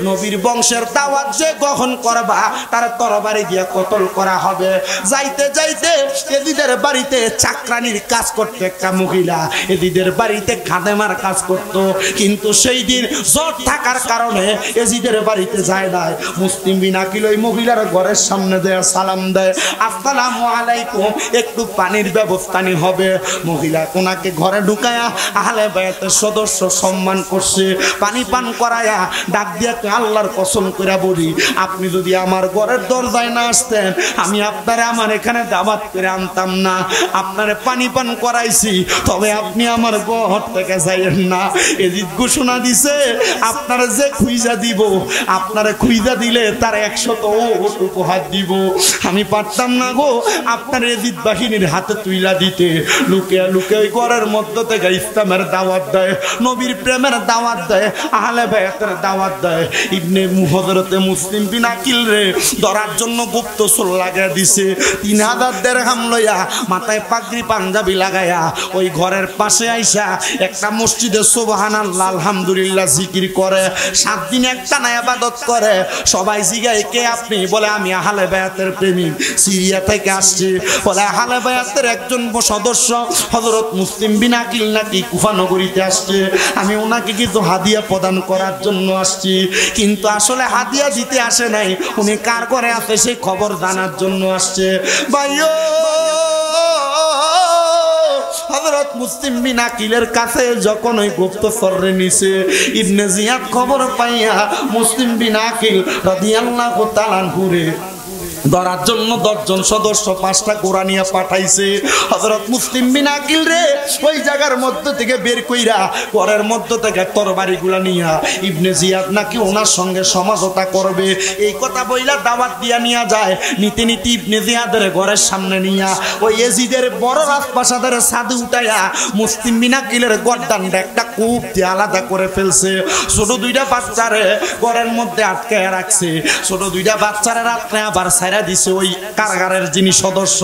নবীর বংশের দাওয়াত যে গ্রহণ করবা তার তরবারি দিয়ে কতল করা হবে। যাইতে যাইতে এদিদের বাড়িতে চাকরানির কাজ করতে একটা মহিলা এদিদের বাড়িতে খাদেমার কাজ করত, কিন্তু সেই দিন জ্বর থাকার কারণে এজিদের বাড়িতে যায় নাই। মুসলিম বিন আকিল ওই মহিলার ঘরের সামনে দেয়া সালাম দেয়, আসসালামু আলাইকুম, একটু পানির ব্যবস্থা নি হবে। মহিলা ওনাকে ঘরে ঢুকায়া আহলে বায়াতের সদস্য সম্মান করছে, পানি পান করায়া ডাক দিয়া আল্লাহর কসম করে বলি, আপনি যদি আমার ঘরের দরজায় না আসতেন, আমি আপনারে আমার এখানে দাওয়াত করে আনতাম না। আপনারে পানি পান করাইছি, তবে আপনি আমার ঘর থেকে যাইয়েন না। এজিদ ঘোষণা দিছে, আপনারা যে খুইজা দিব, আপনারা খুইজা দিলে তার 100 ওট উপহার দিব। আমি পারতাম না গো আপনার এজিদ বাহিনীর হাতে তুইলা দিতে। লুকে লুকে ওই ঘরের মধ্য থেকে ইসলামের দাওয়াত দেয়, নবীর প্রেমের দাওয়াত দেয়, আহলে বায়াতের দাওয়াত দেয়। ইবনে হযরতে মুসলিম বিন আকিল রে ধরার জন্য গুপ্তচর লাগায় দিছে। 3000 দিরহাম লইয়া মাথায় পাগড়ি পাঞ্জাবি লাগায়া ওই ঘরের পাশে আইসা একটা মসজিদে সুবহানাল্লাহ আলহামদুলিল্লাহ জিকির করে, 7 দিন একটানা ইবাদত করে। সবাই জিগায় কে আপনি? বলে আমি আহলে বায়াতের প্রেমিক, সিরিয়া থেকে আসছি। বলে আহলে বায়াতের একজন সদস্য হযরত মুসলিম বিন আকিল নাকি কুফা নগরীতে আসছে, আমি ওনাকে কিছু হাদিয়া প্রদান করার জন্য আসছি। কিন্তু আসলে হাদিয়া দিতে আসে নাই, উনি কার ঘরে আছে সেই খবর জানার জন্য আসছে। ভাইও হযরত মুসলিম বিন আকিলের কাছে যখন ওই গুপ্তচররে নিছে, ইবনে জিয়াদ খবর পাইয়া মুসলিম বিন আকিল রাদিয়াল্লাহু তাআলা ঘুরে ধরার জন্য 10 জন সদস্য 5টা ঘোড়া নিয়ে পাঠাইছে। হযরত মুসলিম বিন আকিল রে ওই জায়গার মধ্যে থেকে বের কইরা ঘরের মধ্যে থেকে তরবারিগুলা নিয়া ইবনে জিয়াদ নাকি ওনার সঙ্গে সমঝোতা করবে, এই কথা বইলা দাওয়াত দিয়া নিয়া যায়। নীতি নীতি ইবনে জিয়াদের ঘরের সামনে নিয়া ওই এজিদের বড় রাজপ্রাসাদের ছাদে উঠাইয়া মুসলিম বিন আকিলের গর্দানটা একটা কূপ দিয়ে আলাদা করে ফেলছে। ছোট 2টা বাচ্চারে ঘরের মধ্যে আটকায় রাখছে। ছোট 2টা বাচ্চারে রাত্রে আবার দিছে ওই কারাগারের যিনি সদস্য।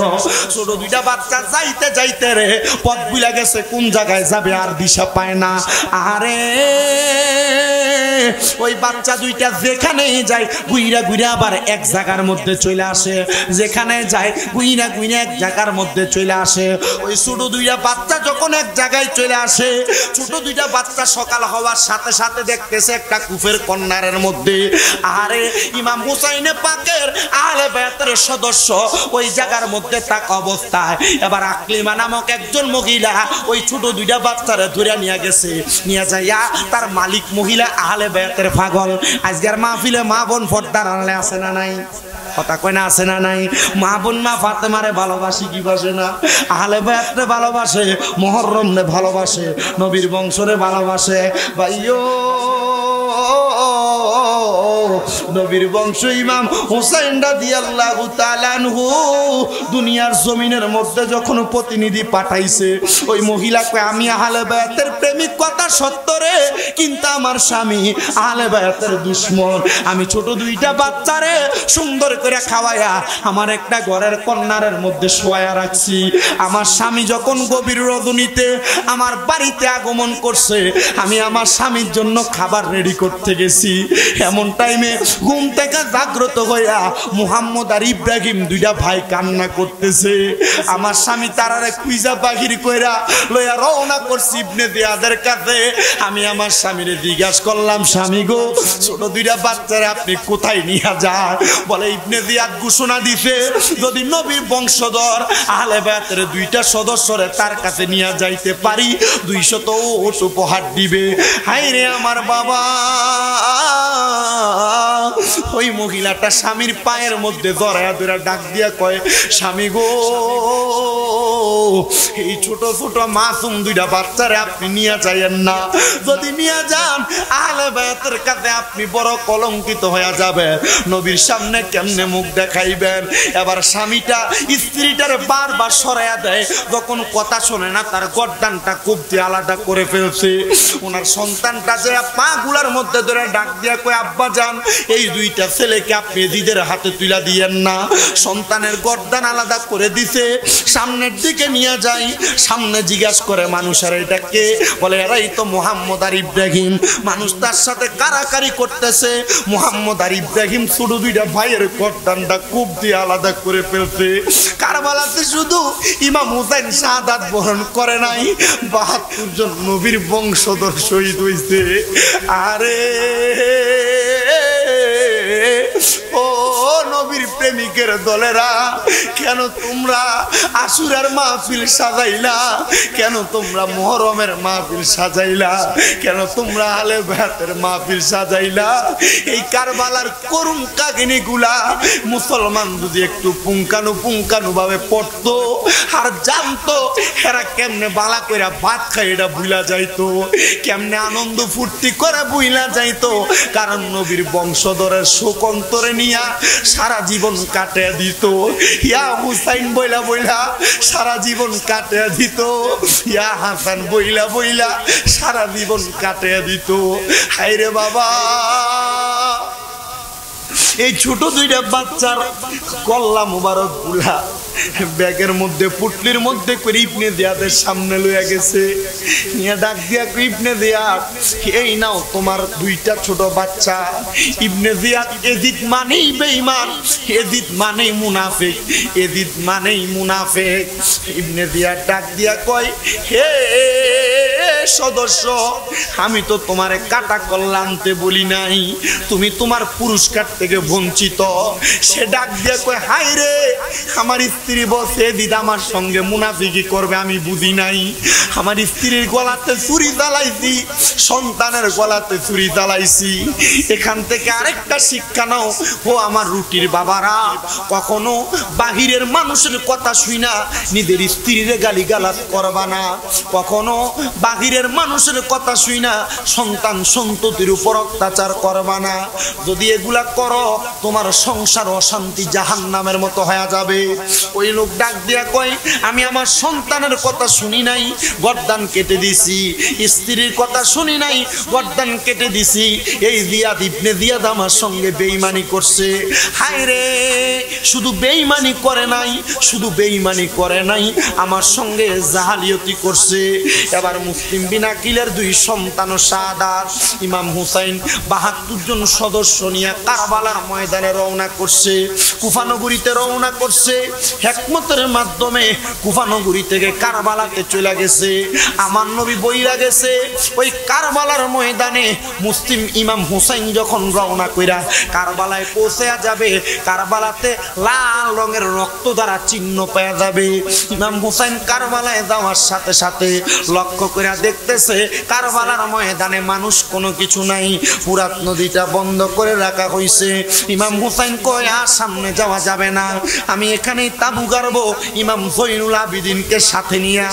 ছোট 2টা বাচ্চা যাইতে যাইতে রে পথ ভুলে গেছে, কোন জায়গায় যাবে আর দিশা পায় না। আরে ওই বাচ্চা 2টা যেখানেই যায় গুইরা গুইরা আবার এক জায়গার মধ্যে চলে আসে, যেখানে যায় গুইরা গুইরা এক জায়গার মধ্যে চলে আসে। ওই ছোট 2টা বাচ্চা যখন এক জায়গায় চলে আসে, ছোট 2টা বাচ্চা সকাল হওয়ার সাথে সাথে দেখতেছে একটা কুফের কন্যারের মধ্যে আরে ইমাম হুসাইনে পাকের আহলে বায়াতের সদস্য ওই জায়গার মধ্যে থাকা অবস্থায় এবার আকলিমা নামক একজন মহিলা ওই ছোট 2টা বাচ্চারে ধরে নিয়ে গেছে। নিয়ে যাইয়া তার মালিক মহিলা আহলে বায়াতের পাগল। আজকের মাহফিলে মা বোন পর্দার আড়ালে আছে না নাই? কথা কয় না আছে না নাই? মা বোন মা ফাতেমারে ভালোবাসি কি বাসে না? আহলে বায়াতরে ভালোবাসে, মুহররমরে ভালোবাসে, নবীর বংশরে ভালোবাসে। ভাইও নবীর বংশ ইমাম হুসাইন রাদিয়াল্লাহু তাআলা আনহু দুনিয়ার জমিনের মধ্যে যখন প্রতিনিধি পাঠাইছে, ওই মহিলা কয় আমি আহলে বায়াতের প্রেমিক, কথা সত্য রে, কিন্তু আমার স্বামী আহলে বায়াতের দুশমন। আমি ছোট দুইটা বাচ্চারে সুন্দর করে খাওয়ায়া আমার একটা ঘরের কর্নারের মধ্যে শোয়া রাখছি। আমার স্বামী যখন গভীর রজনীতে আমার বাড়িতে আগমন করছে, আমি আমার স্বামীর জন্য খাবার রেডি করতে গেছি। এমন টাইমে ঘুম থেকে জাগ্রত হইয়া মুহাম্মদ আর ইব্রাহিম দুইটা ভাই কান্না করতেছে। আমার স্বামী তারারে কুইজা বাহির কইরা লইয়া রওনা করছি ইবনে জিয়াদের কাছে। আমি আমার স্বামীরে জিজ্ঞাসা করলাম, স্বামী গো, ছোট দুইটা বাচ্চারা আপনি কোথায় নিয়ে যান? বলে ইবনে জিয়াদ ঘোষণা দিছে যদি নবীর বংশধর আহলে বায়াতের দুইটা সদস্যরে তার কাছে নিয়ে যাইতে পারি 200 ওট উপহার দিবে। হাই রে আমার বাবা, ওই মহিলাটা স্বামীর পায়ের মধ্যে জড়ায়া ধরে ডাক দিয়া কয়, স্বামী গো, এই ছোট ছোট মাসুম দুইটা বাচ্চারে আপনি নিয়ে যাইয়েন না। যদি নিয়ে যান আহলে বায়াতের কাছে আপনি বড় কলঙ্কিত হয়ে যাবেন, নবীর সামনে কেমনে মুখ দেখাইবেন? এবার স্বামীটা স্ত্রীটারে বারবার সরাইয়া দেয়, যখন কথা শোনে না তার গর্দানটা খুব দিয়ে আলাদা করে ফেলছে। ওনার সন্তানটা যে পা গুলার মধ্যে ধরে ডাক দিয়া কয়, আব্বা যান, এই দুইটা ছেলেকে আপনি এজিদের হাতে তুলা দিয়েন না। সন্তানের গর্দান আলাদা করে দিছে, সামনের দিকে নিয়ে যাই। সামনে জিজ্ঞাসা করে মানুষের এটা কে? বলে এরাই তো মুহাম্মদ আর ইব্রাহিম। মানুষ তার সাথে কারাকারি করতেছে। মুহাম্মদ আর ইব্রাহিম ছোট দুইটা ভাইয়ের গর্দানটা খুব দিয়ে আলাদা করে ফেলছে। কারবালাতে শুধু ইমাম হুসাইন শাহাদাত বরণ করে নাই, 72 জন নবীর বংশধর শহীদ হইছে। আরে ও নবীর প্রেমিকের দলেরা, কেন তোমরা আশুরার মাহফিল সাজাইলা? কেন তোমরা মুহররমের মাহফিল সাজাইলা? কেন তোমরা আহলে বায়াতের মাহফিল সাজাইলা? এই কারবালার করুণ কাহিনীগুলা মুসলমান যদি একটু পুঙ্খানু ভাবে পড়তো আর জানতো, এরা কেমনে বালা কইরা ভাত খাই এটা ভুলা যাইতো, কেমনে আনন্দ ফুর্তি করে ভুলা যাইতো। কারণ নবীর বংশধরের শোক অন্তরে নিয়া সারা জীবন কাটিয়ে দিত। ইয়া হুসাইন বইলা বইলা সারা জীবন কাটিয়ে দিত, ইয়া হাসান বইলা বইলা সারা জীবন কাটিয়ে দিত। হায়রে বাবা, এই ছোট দুইটা বাচ্চার কল্লা মুবারক গুলা ব্যাগের মধ্যে পুটলির মধ্যে করে ইবনে জিয়াদের সামনে লইয়া গেছে। নিয়ে ডাক দিয়া ইবনে জিয়াদ, এই নাও তোমার দুইটা ছোট বাচ্চা। ইবনে জিয়াদ এজিদ মানেই বেঈমান, এজিদ মানেই মুনাফিক, এজিদ মানেই মুনাফিক। ইবনে জিয়াদ ডাক দিয়া কয়, হে সদস্য, আমি তো তোমারে কাটা কল্লা আনতে বলি নাই, তুমি তোমার পুরস্কার থেকে বঞ্চিত। সে ডাক দিয়া কয়, হাই রে, আমার স্ত্রী বসে দিদা আমার সঙ্গে মুনাফিকি করবে, আমি বুঝি নাই। আমার স্ত্রীর গলাতে ছুরি জ্বালাইছি, সন্তানের গলাতে ছুরি জ্বালাইছি। এখান থেকে আরেকটা শিক্ষা নাও, ও আমার রুটির বাবারা, কখনো বাহিরের মানুষের কথা শুইনা নিজের স্ত্রীর গালিগালাজ করবা না। কখনো বাহিরের মানুষের কথা শুইনা সন্তান সন্ততির উপর অত্যাচার করবা না। যদি এগুলা করো তোমার সংসার অশান্তি জাহান্নামের মতো হয়ে যাবে। ওই লোক ডাক দিয়া কয়, আমি আমার সন্তানের কথা শুনি নাই, গর্দান কেটে দিছি। স্ত্রীর কথা শুনি নাই, গর্দান কেটে দিছি। এই জিয়াদ ইবনে জিয়াদ আমার সঙ্গে বেঈমানি করছে। হায় রে, শুধু বেঈমানি করে নাই, শুধু বেঈমানি করে নাই, আমার সঙ্গে জাহালিয়তি করছে। এবার মুসলিম বিন আকিলের দুই সন্তান শাহাদাত ইমাম হুসাইন 72 জন সদস্য নিয়ে কারবালার ময়দানে রওনা করছে, কুফা নগরীতে রওনা করছে। হিকমতের মাধ্যমে কুফা নগরী থেকে কারবালাতে চলে গেছে। আমার নবী বইলা গেছে, ওই কারবালার ময়দানে মুসলিম ইমাম হুসাইন যখন রওনা কইরা কারবালায় পৌঁছে যাবে, কারবালাতে লাল রঙের রক্ত দ্বারা চিহ্ন পাওয়া যাবে। ইমাম হুসাইন কারবালায় যাওয়ার সাথে সাথে লক্ষ্য করে দেখতেছে কারবালার ময়দানে মানুষ কোনো কিছু নাই, ফুরাত নদীটা বন্ধ করে রাখা হয়েছে। ইমাম হুসাইন কয় আর সামনে যাওয়া যাবে না, আমি এখানেই তাবু গাড়বো। ইমাম জয়নুল আবেদিনকে সাথে নিয়ে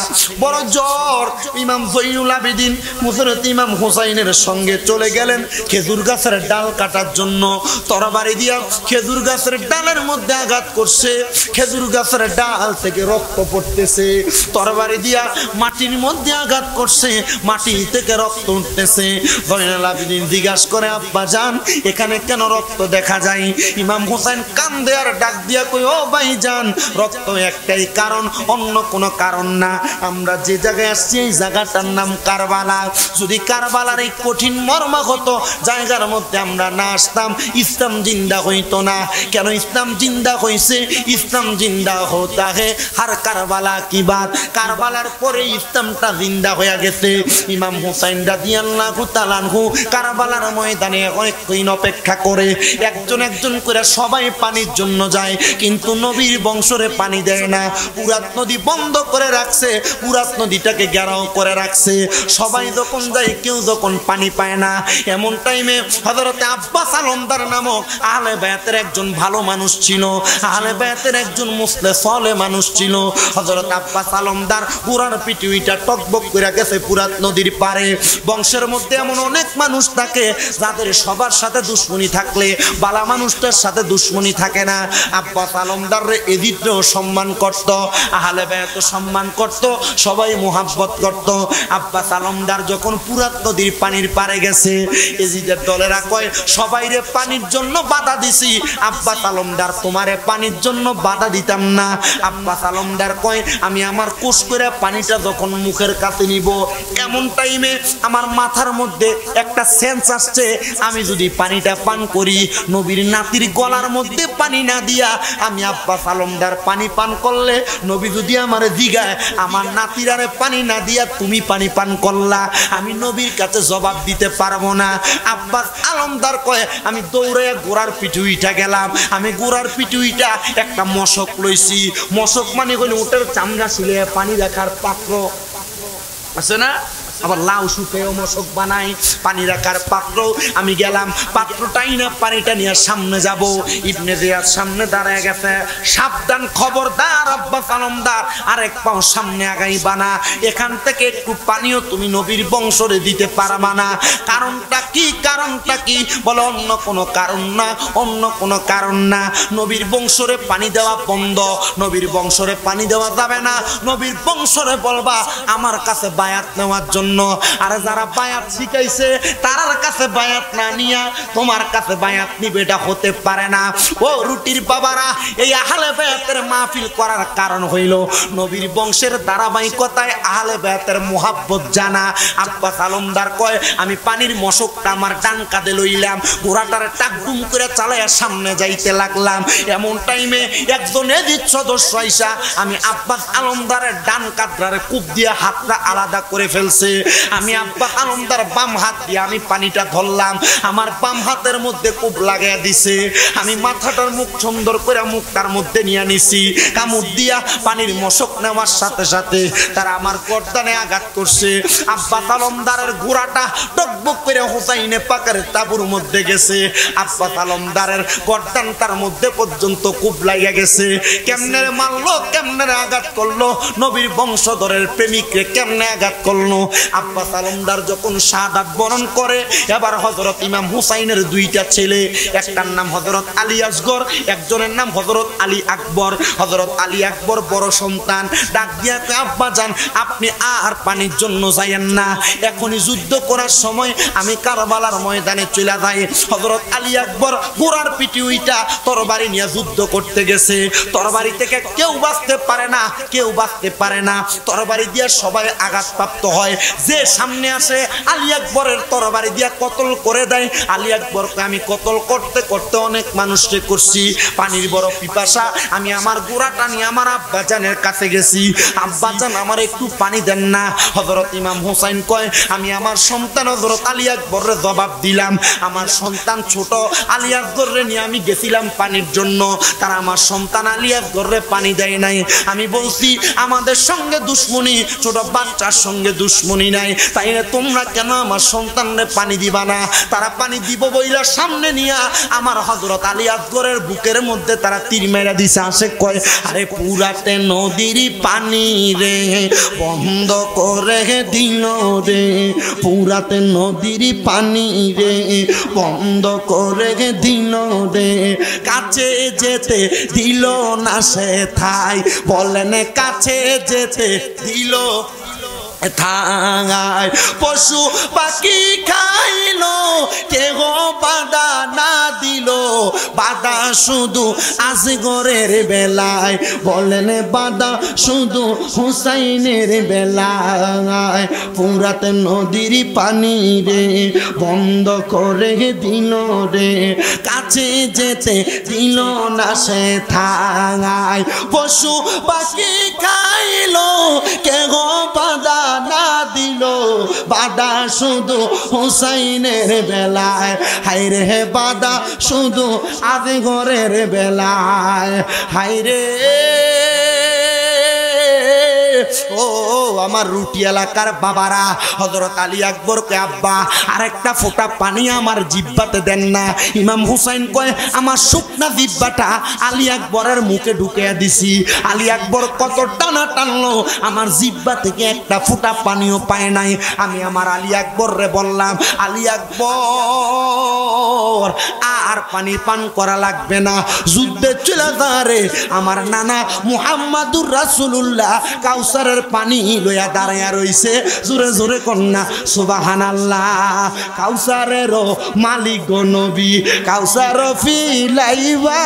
বড় জ্বর ইমাম জয়নুল আবেদিন হযরত ইমাম হুসাইনের সঙ্গে চলে গেলেন খেজুর গাছের ডাল কাটার জন্য। তরবারি দিয়া খেজুর গাছের ডালের মধ্যে আঘাত করছে, খেজুর গাছের ডাল থেকে রক্ত পড়তেছে। তরবারি দিয়া মাটির মধ্যে আঘাত করছে, মাটি থেকে রক্ত উঠতেছে। জয়নুল আবেদিন জিজ্ঞাসা করে, আব্বা জান এখানে কেন রক্ত দেখা যায়? ইমাম হুসাইন কান্দে আর ডাক দিয়া কই, ও ভাই জান, রক্ত একটাই কারণ, অন্য কোনো কারণ না। আমরা যে জায়গায় আসছি এই জায়গাটার নাম কারবালা। যদি কারবালার এই কঠিন মর্মাহত জায়গার মধ্যে আমরা না আসতাম, ইসলাম জিন্দা হইতো না। কেন ইসলাম জিন্দা হইছে? ইসলাম জিন্দা হতা হে হার কারবালা কি বাত। কারবালার পরে ইসলামটা জিন্দা হয়ে গেছে। ইমাম হুসাইন রাদিয়াল্লাহু তাআলা আনহু কারবালার ময়দানে অনেকক্ষণ অপেক্ষা করে, একজন একজন করে সবাই পানির জন্য যায়, কিন্তু নবীর বংশরে পানি দেয় না। পুরাত নদী বন্ধ করে রাখছে, পুরাত নদীটাকে ঘেরাও করে রাখছে। সবাই যখন যায় কেউ যখন পানি পায় না, এমন টাইমে হযরত আব্বাস আলমদার নামক আহলে বায়াতের একজন ভালো মানুষ ছিল, আহলে বায়াতের একজন মুসলিম সালেহ মানুষ ছিল। হযরত আব্বাস আলমদার পুরার পিটুইটা টকবক করে গেছে পুরাত নদীর পারে। বংশের মধ্যে এমন অনেক মানুষ থাকে যাদের সবার সাথে দুশ্মনী থাকলে বালা মানুষটার সাথে দুশ্মনী থাকে না। আব্বাস আলমদার এজিদও সম্মান করত, আহলে বায়াত সম্মান করত, সবাই মুহাব্বত করত। আব্বাস আলমদার যখন পুরাত নদীর পানির পারে গেছে, এজিদের দলেরা কয় সবাইরে পানির জন্য বাধা দিছি, আব্বাস আলমদার তোমারে পানির জন্য বাধা দিতাম না। আব্বাস আলমদার কয় আমি আমার কোষ করে পানিটা যখন মুখের কাছে নিব, এমন টাইমে আমার মাথার মধ্যে একটা সেন্স আসছে, আমি যদি পানিটা পান করি, নবীর নাতির গলার মধ্যে পানি না দিয়া আমি আব্বাস আলমদার পানি পান করলে নবী যদি আমারে জিগায় আমার নাতিরারে পানি না দিয়া তুমি পানি পান করলা, আমি নবীর কাছে জবাব দিতে পারবো না। আব্বাস আলমদার কয় আমি দৌড়াইয়া গোড়ার পিঠুইটা গেলাম, আমি গোড়ার পিঠুইটা একটা মশক লইছি। মশক মানে হইল উটের চামড়া ছিলে পানি রাখার পাত্র আছে না, আবার লাউ শুকেও মশক বানাই, পানি রাখার পাত্র। আমি গেলাম, পাত্রটাই না পানিটা নিয়ে সামনে যাব। ইবনে জিয়াদ সামনে দাঁড়ায় গেছে, সাবধান খবরদার আব্বাস আলমদার আরেক পাও সামনে আগাইবা না, এখান থেকে একটু পানিও তুমি নবীর বংশরে দিতে পারবা না। কারণটা কি? কারণটা কি? বলে অন্য কোনো কারণ না, অন্য কোনো কারণ না। নবীর বংশরে পানি দেওয়া বন্ধ, নবীর বংশরে পানি দেওয়া যাবে না। নবীর বংশরে বলবা আমার কাছে বায়াত নেওয়ার জন্য। আর যারা বায়াত শিখাইছে তার কাছে বায়াত না নিয়া তোমার কাছে বায়াত নিবে, এটা হতে পারে না। ও রুটির বাবারা, এই আহলে বায়াতের মাহফিল করার কারণ হইল নবীর বংশের ধারাবাহিকতায় আহলে বায়াতের মুহাব্বত জানা। আব্বাস আলমদার কয় আমি পানির মশকটা আমার ডান কাঁধে লইলাম, ঘোড়াটার টাকডুম করে চালাইয়া সামনে যাইতে লাগলাম। এমন টাইমে একজন এজিদ সদস্য আইসা আমি আব্বাস আলমদারের ডান কাঁধটারে কূপ দিয়ে হাতটা আলাদা করে ফেলছে। আমি আব্বাস আলমদার বাম হাত দিয়ে আমি পানিটা ধরলাম, আমার বাম হাতের মধ্যে কূপ লাগাইয়া দিছে। আমি মাথাটার মুখ সুন্দর করে মুখটার মধ্যে নিয়ে নিছি, কামড় দিয়া পানির মশক নেওয়ার সাথে সাথে তারা আমার গর্দানে আঘাত করছে। আব্বাস আলমদারের ঘোড়াটা টকবক করে হুসাইনে পাকের তাবুর মধ্যে গেছে। আব্বাস আলমদারের গর্দান তার মধ্যে পর্যন্ত কূপ লাগিয়া গেছে। কেমনে মারলো, কেমনে আঘাত করলো, নবীর বংশধরের প্রেমিকরে কেমনে আঘাত করলো। আব্বাস আলমদার যখন শাহাদাত বরণ করে, এবার হযরত ইমাম হুসাইনের দুইটা ছেলে, একটার নাম হযরত আলী আসগর, একজনের নাম হযরত আলী আকবর। হযরত আলী আকবর বড় সন্তান, ডাক দিয়া আব্বা জান আপনি আর পানির জন্য যাইয়েন না, এখনই যুদ্ধ করার সময়, আমি কারবালার ময়দানে চলে যাই। হযরত আলী আকবর ঘোড়ার পিঠে উইটা তরবারি নিয়ে যুদ্ধ করতে গেছে। তরবারি থেকে কেউ বাঁচতে পারে না, কেউ বাঁচতে পারে না, তরবারি দিয়ে সবাই আঘাতপ্রাপ্ত হয়। যে সামনে আসে আলী আকবরের তরবারি দিয়া কতল করে দেয়। আলী আকবরকে আমি কতল করতে করতে অনেক মানুষকে করছি, পানির বড় পিপাসা। আমি আমার গোড়াটা নিয়ে আমার আব্বাজানের কাছে গেছি, আব্বাজান আমার একটু পানি দেন না। হযরত ইমাম হুসাইন কয় আমি আমার সন্তান হযরত আলী আকবরের জবাব দিলাম, আমার সন্তান ছোট আলী আকবরের নিয়ে আমি গেছিলাম পানির জন্য, তারা আমার সন্তান আলী আকবরের পানি দেয় নাই। আমি বলছি আমাদের সঙ্গে দুশ্মনী, ছোট বাচ্চার সঙ্গে দুশ্মনী হই নাই, তাইলে তোমরা কেন আমার সন্তানরে পানি দিবা না? তারা পানি দিব বইলা সামনে নিয়া আমার হযরত আলী আকবরের বুকের মধ্যে তারা তীর মেরা দিছে। আসে কয়, আরে পুরাতে নদীর পানি রে বন্ধ করে দিল রে, পুরাতে নদীর পানি রে বন্ধ করে দিল রে, কাছে যেতে দিল না সে ঠাই, বলেন কাছে যেতে দিল থাঙায়, পশু পাখি খাইলো কেহ বাধা না দিল, বাধা শুধু আসগরের বেলায়, বলেন বাধা শুধু হুসাইনের বেলায়, পুরাতে নদীর পানি রে বন্ধ করে দিল রে, কাছে যেতে দিল না সে থাঙায়, পশু পাখি খাইলো কেহ বাধা না দিল, বাধা শুধু হুসাইনের বেলায়, হায়রে বাধা শুধু আসগরের বেলায়, হায়রে ও আমার রুটি এলাকার বাবারা, হযরত আলী আকবরকে আব্বা আরেকটা ফোঁটা পানি আমার জিহ্বাতে দেন না। ইমাম হুসাইন কয়, আমার শুকনা জিহ্বাটা আলী আকবরের মুখে ঢুকিয়ে দিছি। আলী আকবর কত টানা টানলো, আমার জিহ্বা থেকে একটা ফোঁটা পানিও পায় নাই। আমি আমার আলী আকবররে বললাম, আলী আকবর আর পানি পান করা লাগবে না, যুদ্ধে চলে যারে আমার নানা মুহাম্মাদুর রাসূলুল্লাহ কাউসারের পানি লইয়া দাঁড়াইয়া রইছে, জোরে জোরে কন্যা সুবহানাল্লাহ। কাউসারের মালিক গো নবী, কাউসার ফিলাইবা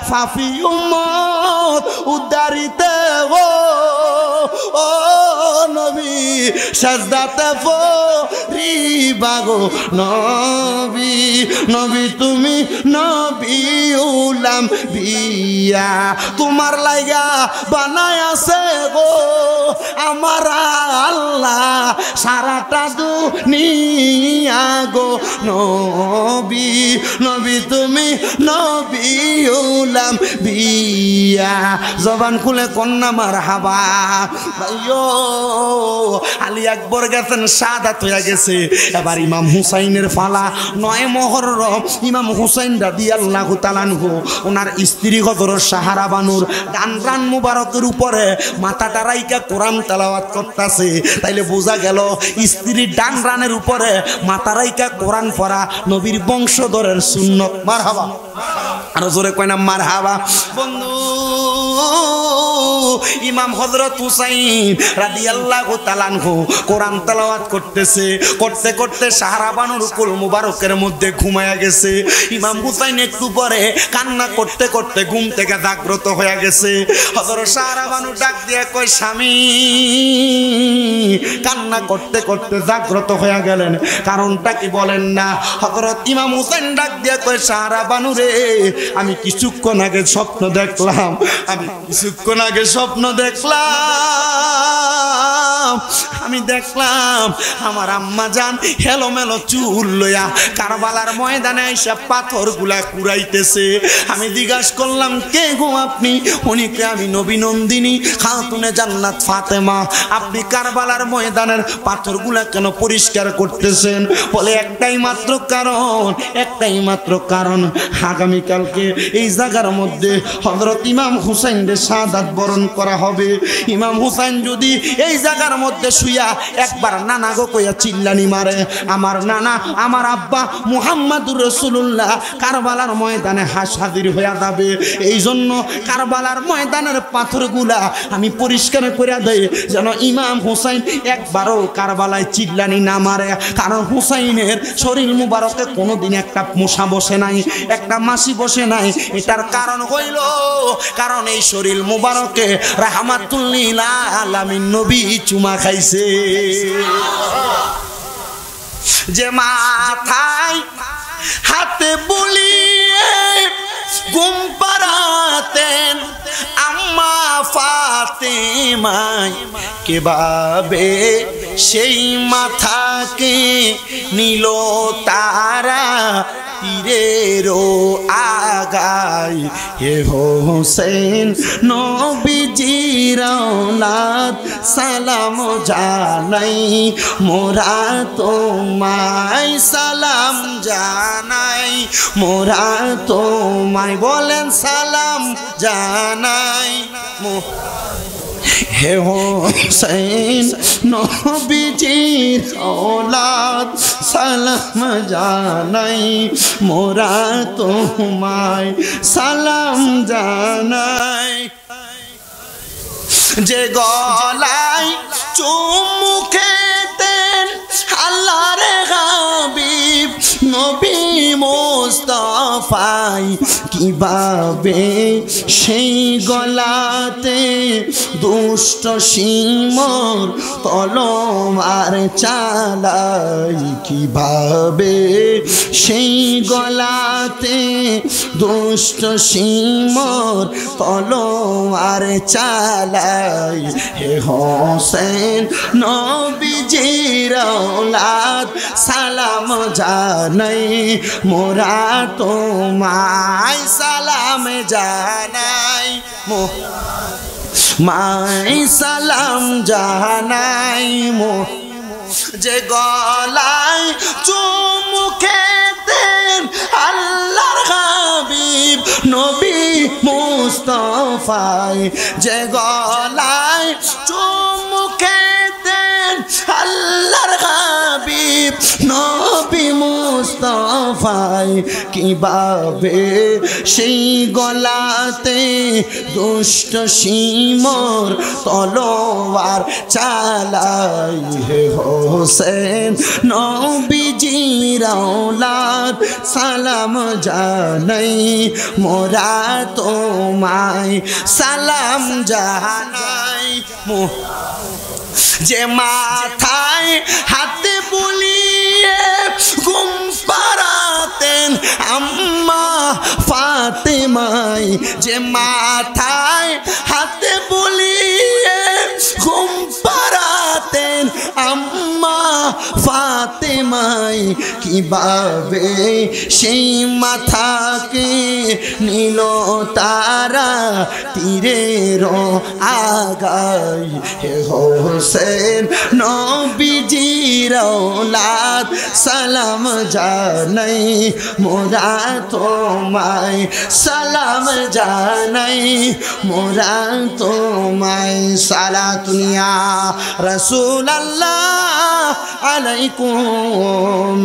ফাফি উম্মত উদ্ধারিতে গো, ও নবী সাজদাতে পড়িবা গো নবী, নবী তুমি নবী উলাম বিয়া, তোমার লাগা বানায় আছে গো আমার আল্লাহ সারাটা দুনিয়া গো নবী, নবী তুমি নবী উলাম বিয়া, জবান খুলে কন্যা মারহাবা। ভাইও আলী আকবর গেছেন, শাহাদাত হয়ে গেছে, এবার ইমাম হুসাইনের ফালা। 9 মুহররম ইমাম হুসাইন রাদিয়াল্লাহু তাআলা আনহু ওনার স্ত্রী হযরত সাহারা বানুর ডান রান মুবারকের উপরে মাথাটা রাইকা কোরআন তেলাওয়াত করতেছে, তাইলে বোঝা গেল স্ত্রীর ডান রানের উপরে মাথা রাইকা কোরআন পড়া নবীর বংশধরের সুন্নত। মারহাবা, আরো জোরে কয় না মারহাবা। বন্ধু ইমাম হযরত হুসাইন রাদিয়াল্লাহু তাআলা আনহু কোরআন তেলাওয়াত করতেছে, করতে করতে সাহারা বানুর কুল মুবারকের মধ্যে ঘুমায়া গেছে। ইমাম হুসাইন একটু পরে কান্না করতে করতে ঘুম থেকে জাগ্রত হয়ে গেছে। হযরত সাহারা বানু ডাক দিয়ে কয়, স্বামী কান্না করতে করতে জাগ্রত হয়ে গেলেন, কারণটা কি বলেন না? হযরত ইমাম হুসাইন ডাক দিয়ে কয়, সাহারা বানু রে, আমি কিছুক্ষণ আগে স্বপ্ন দেখলাম, আমি কিছুক্ষণ আগে স্বপ্ন দেখলাম, আমি দেখলাম আমার আম্মা জান হেলোমেলো চুল লইয়া কারবালার ময়দানে আইসা পাথর গুলা কুড়াইতেছে। আমি জিজ্ঞাসা করলাম, কে গো আপনি? উনি কে? আমি নবী নন্দিনী খাতুনে জান্নাত ফাতেমা। আপনি কারবালার ময়দানের পাথর গুলা কেন পরিষ্কার করতেছেন? বলে একটাই মাত্র কারণ, একটাই মাত্র কারণ, আগামীকালকে এই জায়গার মধ্যে হযরত ইমাম হুসাইনের শাহাদাত বরণ করা হবে। ইমাম হুসাইন যদি এই জায়গার মধ্যে শুইয়া একবার নানা গো কইয়া চিল্লানি মারে, আমার নানা আমার আব্বা মুহাম্মাদুর রাসূলুল্লাহ কারবালার ময়দানে হাজির হইয়া যাবে। এই জন্য কারবালার ময়দানের পাথরগুলা আমি পরিষ্কার করে দেই, যেন ইমাম হুসাইন একবারও কারবালায় চিল্লানি না মারে। কারণ হুসাইনের শরীর মুবারকে কোনোদিন একটা মশা বসে নাই, একটা মাছি বসে নাই। এটার কারণ হইল, কারণ এই শরীর মুবারকে রাহমাতুল লিল আলামিন নবী চুমা খাইছে। যে মাথায় হাতে বুলিয়ে ঘুম পাড়াতেন আম্মা ফাতেমায়, কিভাবে সেই মাথাকে নিল তারা তীরেরও আগাই হে হোসেন নবীজির औलाद সালাম জানাই মোরা তোমায় সালাম জানাই মোরা তোমায় বলেন সালাম জানাই হে হোসেন নবীজির औलाद সালাম জানাই মোরা তোমায় সালাম জানাই যে গলায় চুমু খেতেন আল্লাহর হাবিব নবী মুস্তাফাই কিভাবে সেই গলাতে দুষ্ট সিংহর তলোয়ার চালাই কিভাবে সেই গলাতে দুষ্ট সিংহর তলোয়ার চালাই হে হোসেন নবীজির औलाद সালাম জানাই মোরা তোমায় সালাম জানাই মাই সালাম জানাই যে গলায় চুমু খেতেন আল্লাহর হাবিব নবী মুস্তাফাই যে গলায় চুমু খেতেন আল্লাহর হাবিব নবী মুস্তাফাই কিভাবে সেই গলাতে দুষ্ট সিংহর তলোয়ার চালাই হে হোসেন নবীজির औलाद সালাম জানাই মোরা তোমায় সালাম জানাই যে মাথায় হাতে বুলিয়ে ঘুম পাড়াতেন আম্মা ফাতেমাই যে মাথায় হাতে বুলিয়ে ঘুম পাড়াতেন আম্মা ফাতেমাই কিভাবে সেই মাথাকে নিল তারা তীরের আগাই হে হোসেন নবীজির औलाद সালাম জানাই মোরা তোমায় সালাম জানাই মোরা তোমায় সালাতুনিয়া রাসূলুল্লাহ আলাইকুম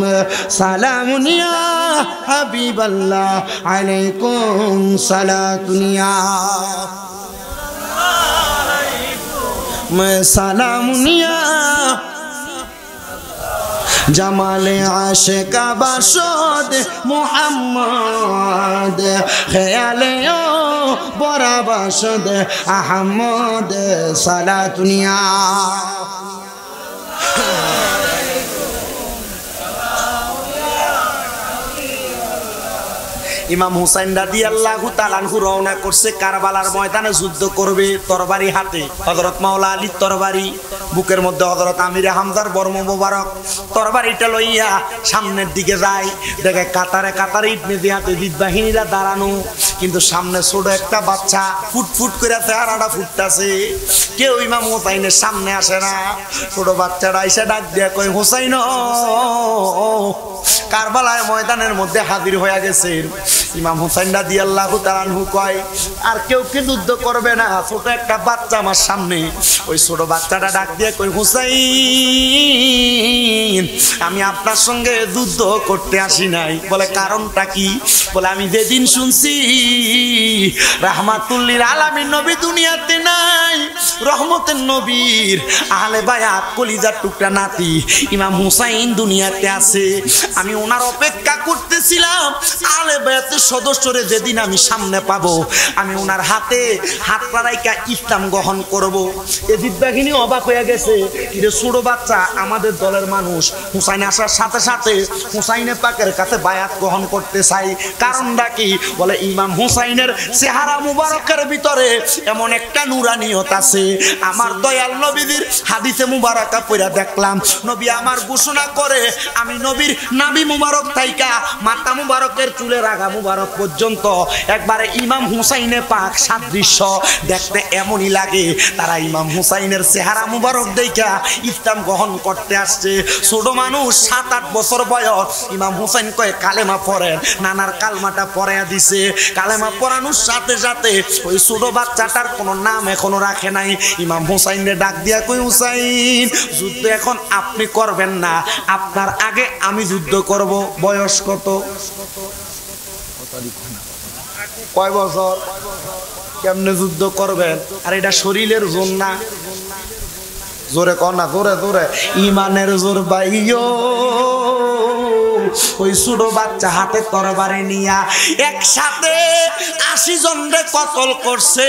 সালামুনিয়া হাবিবাল্লাহ আলাইকুম সালাতুনিয়া সালামুনিয়া জামালে আশিকা বাসদ মুহাম্মদ খেয়ালে ও বড় বাসদ আহমদ সালাতুনিয়া ইমাম হুসাইন রাদিয়াল্লাহু তাআলা আনহু রওনা করছে কারবালার ময়দানে যুদ্ধ করবে তরবারি হাতে হযরত মাওলা আলীর তরবারি বুকের মধ্যে হযরত আমির হামজার বর্ম মোবারক তরবারিটা লইয়া সামনের দিকে যায় দেখে কাতারে কাতারে ইবনে জিয়াদের বিদবাহিনীরা দাঁড়ানো কিন্তু সামনে ছোট একটা বাচ্চা ফুটফুট করে চেহারাটা ফুটতাছে কেউ ইমাম হুসাইনের সামনে আসে না ছোট বাচ্চাটা এসে ডাক দিয়ে কয় হুসাইন কারবালার ময়দানের মধ্যে হাজির হয়ে গেছে ইমাম হুসাইন রাদিয়াল্লাহু তাআলা আনহু কয় আর কেউ কি যুদ্ধ করবে না ছোট একটা বাচ্চা আমার সামনে ওই ছোট বাচ্চাটা ডাক দিয়ে কয় হুসাইন আমি আপনার সঙ্গে যুদ্ধ করতে আসি নাই বলে কারণটা কি বলে আমি যেদিন শুনছি রাহমাতুল লিল আলামিন নবী দুনিয়াতে নাই রহমতের নবীর আহলে বায়াত কলিজার টুকরা নাতি ইমাম হুসাইন দুনিয়াতে আছে আমি ওনার অপেক্ষা করতেছিলাম আহলে বায়াতের সদস্যরে যেদিন আমি সামনে পাবো আমি ওনার হাতে হাত রাইখা ইসলাম গ্রহণ করব এজিদ বাহিনী অবাক হয়ে গেছে কিরে ছোট বাচ্চা আমাদের দলের মানুষ হুসাইন আসার সাথে সাথে হুসাইনের পাকের কাছে বায়াত গ্রহণ করতে চাই কারণটা কি বলে ইমাম হুসাইনের চেহারা মুবারকের ভিতরে এমন একটা নুরানিয়ত আছে আমার দয়াল নবীর হাদিসে মুবারাকা পড়া দেখলাম নবী আমার ঘোষণা করে আমি নবীর নাভি মুবারক থাইকা মাথা মুবারকের চুলের আগা মুবারক পর্যন্ত একবারে ইমাম হুসাইনে পাক সাদৃশ্য দেখতে এমনই লাগে। তারা ইমাম হুসাইনের চেহারা মুবারক দেখা ইসলাম গ্রহণ করতে আসছে। ছোট মানুষ 7-8 বছর বয়স ইমাম হুসাইন কয়ে কালেমা পড়েন, নানার কালমাটা পড়াইয়া দিছে। কালেমা পড়ানোর সাথে সাথে ওই ছোট বাচ্চাটার কোনো নাম এখনো রাখে নাই। ইমাম হুসাইনের ডাক দিয়া কই হুসাইন যুদ্ধ এখন আপনি করবেন না, আপনার আগে আমি যুদ্ধ করব। বয়স কত? কয় বছর? কেমনে যুদ্ধ করবেন? আর এটা শরীরের জোর না, জোরে কর না, জোরে জোরে ইমানের জোর বাইও। ওই ছোট বাচ্চা হাতে তরবারি নিয়া একসাথে 80 জনরে কতল করছে।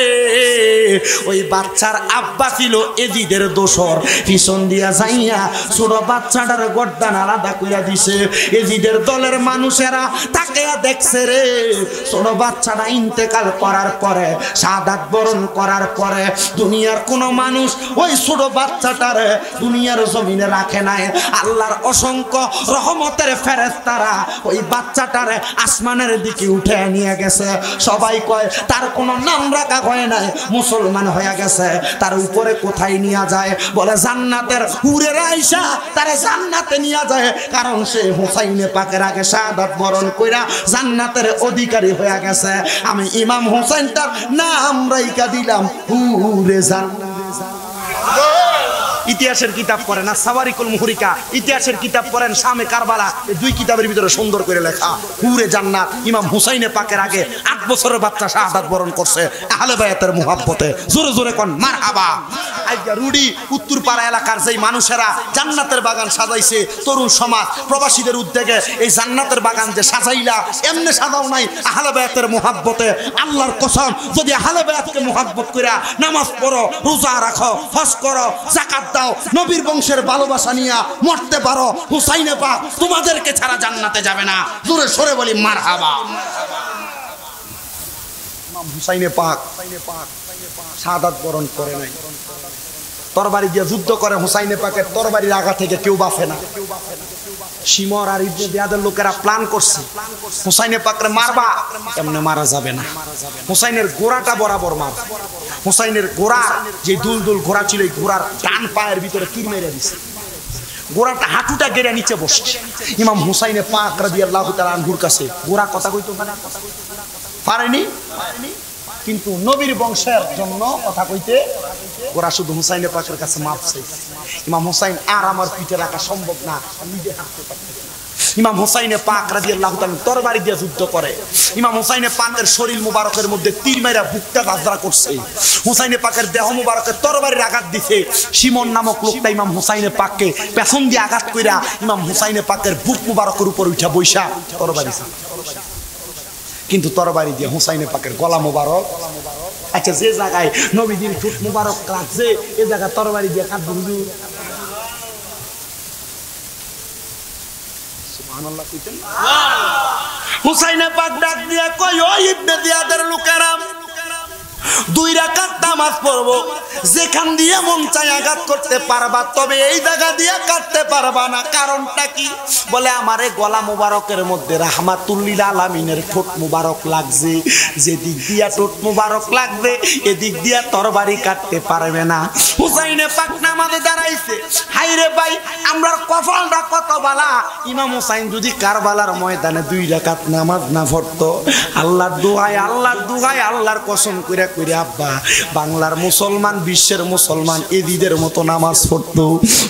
ওই বাচ্চার আব্বা ছিল এজিদের দোসর, পিছন দিয়া যাইয়া ছোট বাচ্চাটার গর্দান আলাদা কইরা দিছে। এজিদের দলের মানুষেরা তাকে দেখছে রে। ছোট বাচ্চাটা ইন্তেকাল করার পরে, শাহাদাত বরণ করার পরে দুনিয়ার কোনো মানুষ ওই ছোট বাচ্চাটারে দুনিয়ার জমিনে রাখে নাই। আল্লাহর অসংখ্য রহমতের ফেরেশতারা ওই বাচ্চাটারে আসমানের দিকে উঠে নিয়ে গেছে। সবাই কয় তার কোনো নাম রাখা হয় নাই, মুসলমান হয়ে গেছে। তার উপরে কোথায় নিয়ে যায়? বলে জান্নাতের হুরের আয়েশা তারে জান্নাতে নিয়ে যায়, কারণ সে হুসাইনে পাকের আগে শাহাদাত বরণ কইরা জান্নাতের অধিকারী হয়ে গেছে। আমি ইমাম হুসাইন তার নাম রাইখা দিলাম হুরে জান্নাত। ইতিহাসের কিতাব পড়েন না, সাওয়ারিকুল মুহরিকা ইতিহাসের কিতাব পড়েন, শামে কারবালা, এই 2 কিতাবের ভিতরে সুন্দর করে লেখা হুরে জান্নাত। ইমাম হুসাইনে পাকের আগে 8 বছরের বাচ্চা শাহাদাত বরণ করছে আহলে বায়াতের মুহাব্বতে। জোরে জোরে কোন মারহাবা। আজকে রুডি উত্তরপাড়া এলাকার যেই মানুষেরা জান্নাতের বাগান সাজাইছে, তরুণ সমাজ প্রবাসীদের উদ্যোগে এই জান্নাতের বাগান যে সাজাইলা, এমনি সাজাও নাই আহলে বায়াতের মুহাব্বতে। আল্লাহর কসম, যদি আহলে বায়াতকে মুহাব্বত কইরা নামাজ পড়ো, রোজা রাখো, হজ করো, যাকাত দাও, নবীর বংশের ভালোবাসা নিয়ে মরতে পারো, হুসাইনে পাক তোমাদেরকে ছাড়া জান্নাতে যাবে না। জোরে সরে বলি মারহাবা। ইমাম হুসাইনে পাক শাহাদাত বরণ করে নাই, তরবারি দিয়ে যুদ্ধ করে। হুসাইনে পাকের তরবারির আগা থেকে কেউ বাঁচে না। শিমর আর ইবনে জিয়াদের লোকেরা প্ল্যান করছে হুসাইনে পাকরে মারবা, এমনি মারা যাবে না, হুসাইনের গোড়াটা বরাবর মার। হুসাইনের গোড়া যে দুলদুল ঘোড়া ছিল, এই ঘোড়ার ডান পায়ের ভিতরে তীর মেরে দিছে। গোড়াটা হাঁটুটা গেড়ে নিচে বসছে। ইমাম হুসাইনে পাক রাদিয়াল্লাহু তাআলা আনহুর কাছে গোড়া কথা কইতে পারেনি, কিন্তু নবীর বংশের জন্য কথা কইতে গোড়া শুধু হুসাইনে পাকের কাছে মাপ চাইছে। ইমাম হুসাইন আর আমার পিঠে রাখা সম্ভব না, নিজে হাঁটতে পারতেছে। ইমাম হুসাইনে পাক রাদিয়াল্লাহু তাআলা তরবারি দিয়ে যুদ্ধ করে। ইমাম হুসাইনে পাকের শরীর মুবারকের মধ্যে তীর মাইরা বুকটা গাজরা করছে। হুসাইনে পাকের দেহ মুবারকের তরবারির আঘাত দিছে। শিমন নামক লোকটা ইমাম হুসাইনে পাককে পেছন দিয়ে আঘাত কইরা ইমাম হুসাইনে পাকের বুক মুবারকের উপর উঠা বৈশা তরবারি, কিন্তু তরবারি দিয়ে হুসাইনে পাকের গলা মুবারক। আচ্ছা, যে জায়গায় নবীজির ঠোঁট মুবারক লাগছে এই জায়গায় তরবারি দিয়ে কাটবো। সুবহানাল্লাহ কইতেন। হুসাইনে পাক ডাক দিয়া কই, ও ইবনে জিয়াদের লোকেরা, 2 রাকাত নামাজ পড়বো, যেখান দিয়ে মন চাই আঘাত করতে পারবা, তবে এই জায়গা দিয়ে কাটতে পারবা না। কারণটা কি? বলে আমারে গলা মুবারকের মধ্যে রাহমাতুল লিল আলামিনের ঠোঁট মুবারক লাগছে, যে দিক দিয়া ঠোঁট মুবারক লাগবে এদিক দিয়া তরবারি কাটতে পারবে না। হুসাইনে পাক নামাজে দাঁড়াইছে। হাইরে ভাই, আমরার কপালটা কত বালা। ইমাম হুসাইন যদি কারবালার ময়দানে 2 রাকাত নামাজ না পড়তো, আল্লাহর দোহাই, আল্লাহর দোহাই, আল্লাহর কসম কইরা কইরা আব্বা বাংলার মুসলমান, বিশ্বের মুসলমান এদিদের মতো নামাজ পড়তো।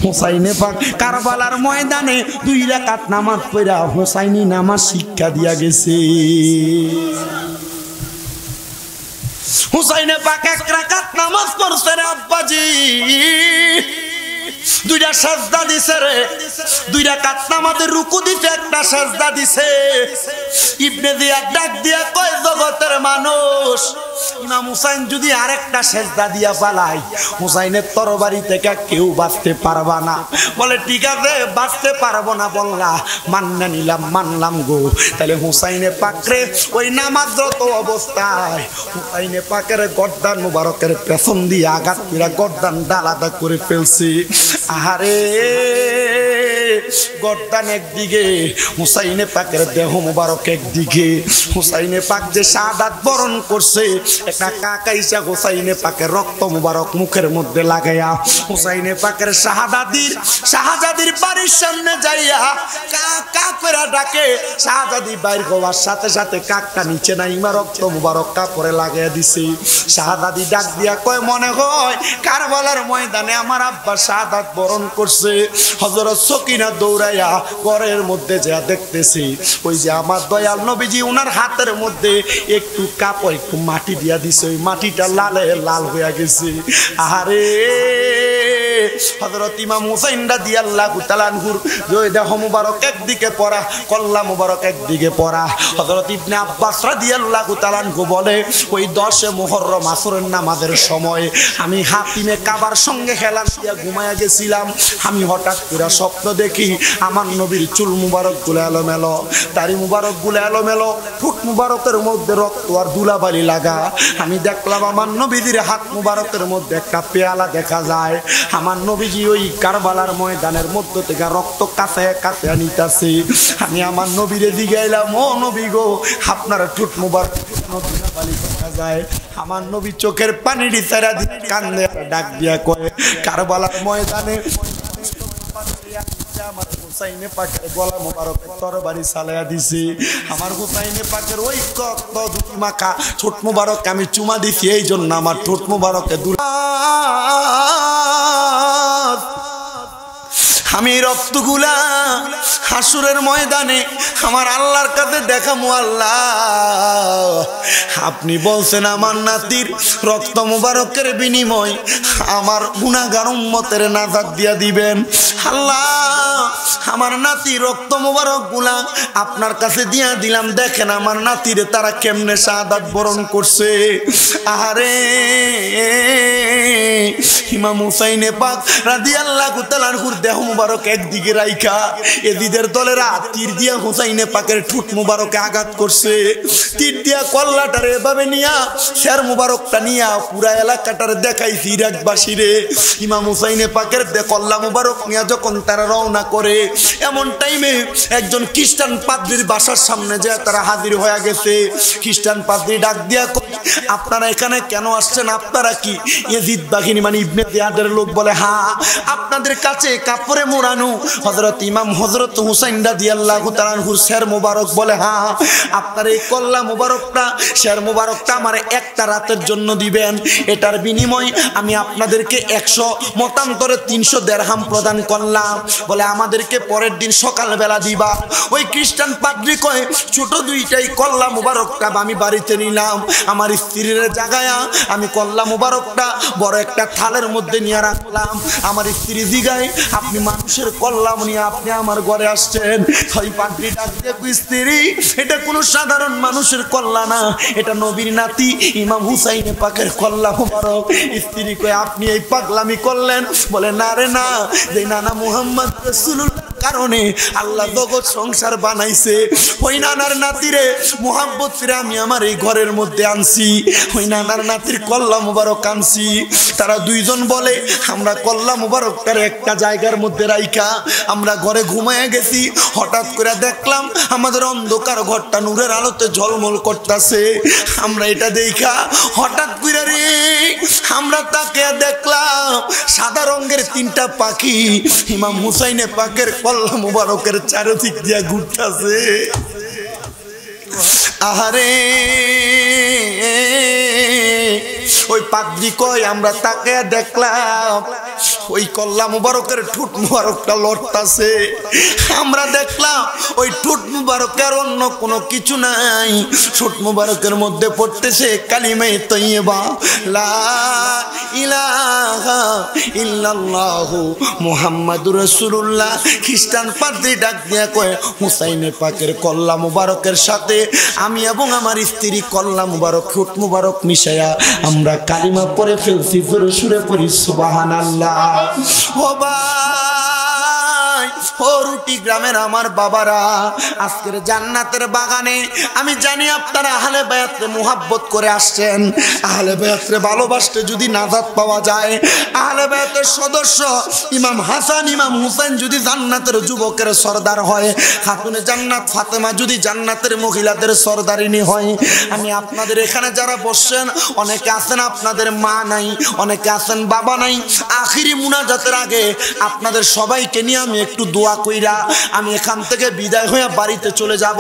হুসাইনে পাক কারবালার ময়দানে 2 রাকাত নামাজ পড়া হুসাইনি নামাজ শিক্ষা দিয়া গেছে। হুসাইনে পাক 1 রাকাত নামাজ পড়ছে রে আব্বাজি, 2টা সাজদা দিছে রে, 2 রাকাত নামাজের রুকু দিছে, 1টা সাজদা দিছে। ইবনে জিয়াদ ডাক দিয়া কয়, জগতের মানুষ ইমাম হুসাইন যদি আরেকটা সেজদা দিয়া পালায় হুসাইনের তরবারি থেকে কেউ বাঁচতে পারবা না। বলে ঠিক আছে বাঁচতে পারবো না বললা, মান্না নিলাম, মানলাম গো। তাহলে হুসাইনে পাকরে ওই নামাজরত অবস্থায় হুসাইনে পাকের গর্দান মুবারকের পেছন দিয়ে আঘাত করে গর্দানটা আলাদা করে ফেলছি। আহারে গর্দান একদিকে, হুসাইনে পাকের দেহ মুবারক একদিকে। হুসাইনে পাক যে শাহাদাত বরণ করছে, একটা কাকাইসা হুসাইনে পাকের রক্ত মুবারক মুখের মধ্যে লাগাইয়া হুসাইনে পাকের শাহজাদির বাড়ির সামনে যাইয়া কাকা করে ডাকে। শাহজাদি বাইর হওয়ার সাথে সাথে কাকটা নিচে নাইমা রক্ত মুবারক কাপড়ে লাগাইয়া দিছে। শাহজাদি ডাক দিয়া কয় মনে হয় কারবালার ময়দানে আমার আব্বা শাহাদাত বরণ করছে। হযরত সকিনা দৌড়াইয়া ঘরের মধ্যে যা দেখতেছি ওই যে আমার দয়াল নবীজি উনার হাতের মধ্যে একটু কাপড় একটু মাটি দিয়া দিছে, ওই মাটিটা লালে লাল হয়ে গেছে। আরে হযরত ইমাম হুসাইন রাদিয়াল্লাহু তাআলা আনহুর দেহ মুবারক একদিকে পড়া, কল্লা মুবারক একদিকে পড়া। হযরত ইবনে আব্বাস রাদিয়াল্লাহু তাআলা আনহু বলে ওই 10 মুহররম আসরের নামাজের সময় আমি হাতিমে কাবার সঙ্গে হেলান দিয়া ঘুমায়া গেছিলাম। আমি হঠাৎ করে স্বপ্ন দেখি আমার নবীর চুল মুবারক গুলো এলোমেলো, দাড়ি মুবারক গুলো এলোমেলো, ঠোঁট মুবারকের মধ্যে রক্ত আর ধুলাবালি লাগা। আমি দেখলাম আমার নবীর হাত মুবারকের মধ্যে একটা পেয়ালা দেখা যায়। আমার নবীজি ওই কারবালার ময়দানের মধ্য থেকে রক্ত কাছে কাছে নিতেছে। আমি আমার নবীরে জিগাইলাম ও নবী গো আপনার ঠোঁট মুবারক ধুলাবালি দেখা যায়। আমার নবী চোখের পানি দিছারা দিয়ে কান্দে ডাক দিয়া কয় কারবালার ময়দানে আমার হুসাইনে পাকের গলা মুবারকের তরবারি চালাইয়া দিছি। আমার হুসাইনে পাকের ওই রক্ত দুটি মাখা ঠোঁট মুবারক আমি চুমা দিছি, এই জন্য আমার ঠোঁট মুবারকে আমি রক্তগুলা হাসুরের ময়দানে আমার আল্লাহর কাছে দেখামু। আল্লাহ আপনি বলছেন আমার নাতির রক্ত মুবারকের বিনিময় আমার গুনাহগার উম্মতের নাজাত দিয়া দিবেন। আল্লাহ আমার নাতি রক্ত মুবারক গুলা আপনার কাছে দিয়া দিলাম, দেখেন আমার নাতিরে তারা কেমনে শাহাদাত বরণ করছে। আরে ইমাম হুসাইনে পাক রাদিয়াল্লাহু তাআলা আনহুর দেহ মুবারক একদিকে রাইখা এদিদের দলেরা তীর দিয়া হুসাইনে পাকের ঠোঁট মুবারকে আঘাত করছে। তীর দিয়া কল্লাটারে এভাবে নিয়া শের মুবারকটা নিয়া পুরা এলাকাটারে দেখাইছি ইরাকবাসীরে। ইমাম হুসাইনে পাকের কল্লা মুবারক নিয়া যখন তারা রওনা করে এমন টাইমে একজন খ্রিস্টান পাদ্রীর বাসার সামনে যে তারা হাজির হয়ে গেছে। খ্রিস্টান পাদ্রী ডাক দিয়া আপনারা এখানে কেন আসছেন? আপনারা কি ইয়াজিদ বাহিনী মানে ইবনে জিয়াদের লোক? বলে হ্যাঁ। আপনাদের কাছে কাপড়ে মোড়ানো হযরত হুসাইন রাদিয়াল্লাহু তাআলা আনহুর শের মুবারক? বলে হ্যাঁ। আপনার এই কল্লা মুবারকটা শের মুবারকটা আমার একটা রাতের জন্য দিবেন, এটার বিনিময় আমি আপনাদেরকে 100 মতান্তরে 300 দিরহাম প্রদান করলাম। বলে আমাদেরকে পরের দিন সকালবেলা দিবা। ওই খ্রিস্টান পাদ্রী কয় ছোট দুইটাই কল্লা মুবারকটা আমি বাড়িতে নিলাম, আমার স্ত্রীর জায়গায় আমি কল্লা মুবারকটা বড় একটা থালের মধ্যে নিয়ে রাখলাম। আমার স্ত্রী জিগায় আপনি মানুষের কল্লা নিয়ে আপনি আমার ঘরে আসছেন? ওই পাদ্রী ডাক দিয়ে স্ত্রী এটা কোনো সাধারণ মানুষের কল্লা না, এটা নবীর নাতি ইমাম হুসাইনে পাকের কল্লা মুবারক। স্ত্রী কয় আপনি এই পাগলামি করলেন? বলে না রে না, যে নানা মুহাম্মদ রাসূলুল্লাহ কারণে আল্লাহ জগৎ সংসার বানাইছে, ওই নানার নাতিরে মুহাব্বত ফিরে আমি আমার এই ঘরের মধ্যে আনছি, ওই নানার নাতির কল্লা মুবারক আনছি। তারা দুইজন বলে আমরা কল্লা মুবারকটার একটা জায়গার মধ্যে রাইখা আমরা ঘরে ঘুমায় গেছি। হঠাৎ করে দেখলাম আমাদের অন্ধকার ঘরটা নূরের আলোতে ঝলমল করতেছে। আমরা এটা দেখা হঠাৎ করে রে আমরা তাকে দেখলাম সাদা রঙের 3টা পাখি ইমাম হুসাইনে পাকের কল্লা মুবারকের চারিদিক দিয়া ঘুরতেছে। আহারে ওই পাদ্রী কয় আমরা তাকে দেখলাম ওই কল্লা মুবারকের ঠোঁট মুবারকটা লড়তাছে। আমরা দেখলাম ওই ঠোঁট মুবারকের অন্য কোনো কিছু নাই, ঠোঁট মুবারকের মধ্যে পড়তেছে কালিমায়ে তয়্যিবা লা ইলাহা ইল্লাল্লাহু মুহাম্মাদুর রাসূলুল্লাহ। খ্রিস্টান পাদ্রী ডাক দিয়া কয় হুসাইনে পাকের কল্লা মুবারকের সাথে আমি এবং আমার স্ত্রী কল্লা মুবারক ঠোঁট মুবারক মিশায়া আমরা কালিমা পড়ে ফেলছি। জোরে সুরে পড়ি সুবহানাল্লাহ। ও ভাই, ও রুটি গ্রামের আমার বাবারা, আজকের জান্নাতের বাগানে আমি জানি আপনারা আহলে বায়াতরে মুহাব্বত করে আসছেন। আহলে বায়াতরে ভালোবাসতে যদি নাজাত পাওয়া যায়, আহলে বায়াতের সদস্য ইমাম হাসান ইমাম হুসাইন যদি জান্নাতের যুবকের সর্দার হয়, খাতুনে জান্নাত ফাতেমা যদি জান্নাতের মহিলাদের সর্দারিনী হয়, আমি আপনাদের এখানে যারা বসছেন অনেকে আছেন আপনাদের মা নাই, অনেকে আছেন বাবা নাই। আখিরি মুনাজাতের আগে আপনাদের সবাইকে নিয়ে আমি একটু দোয়া কইরা আমি এখান থেকে বিদায় হয়ে বাড়িতে চলে যাব।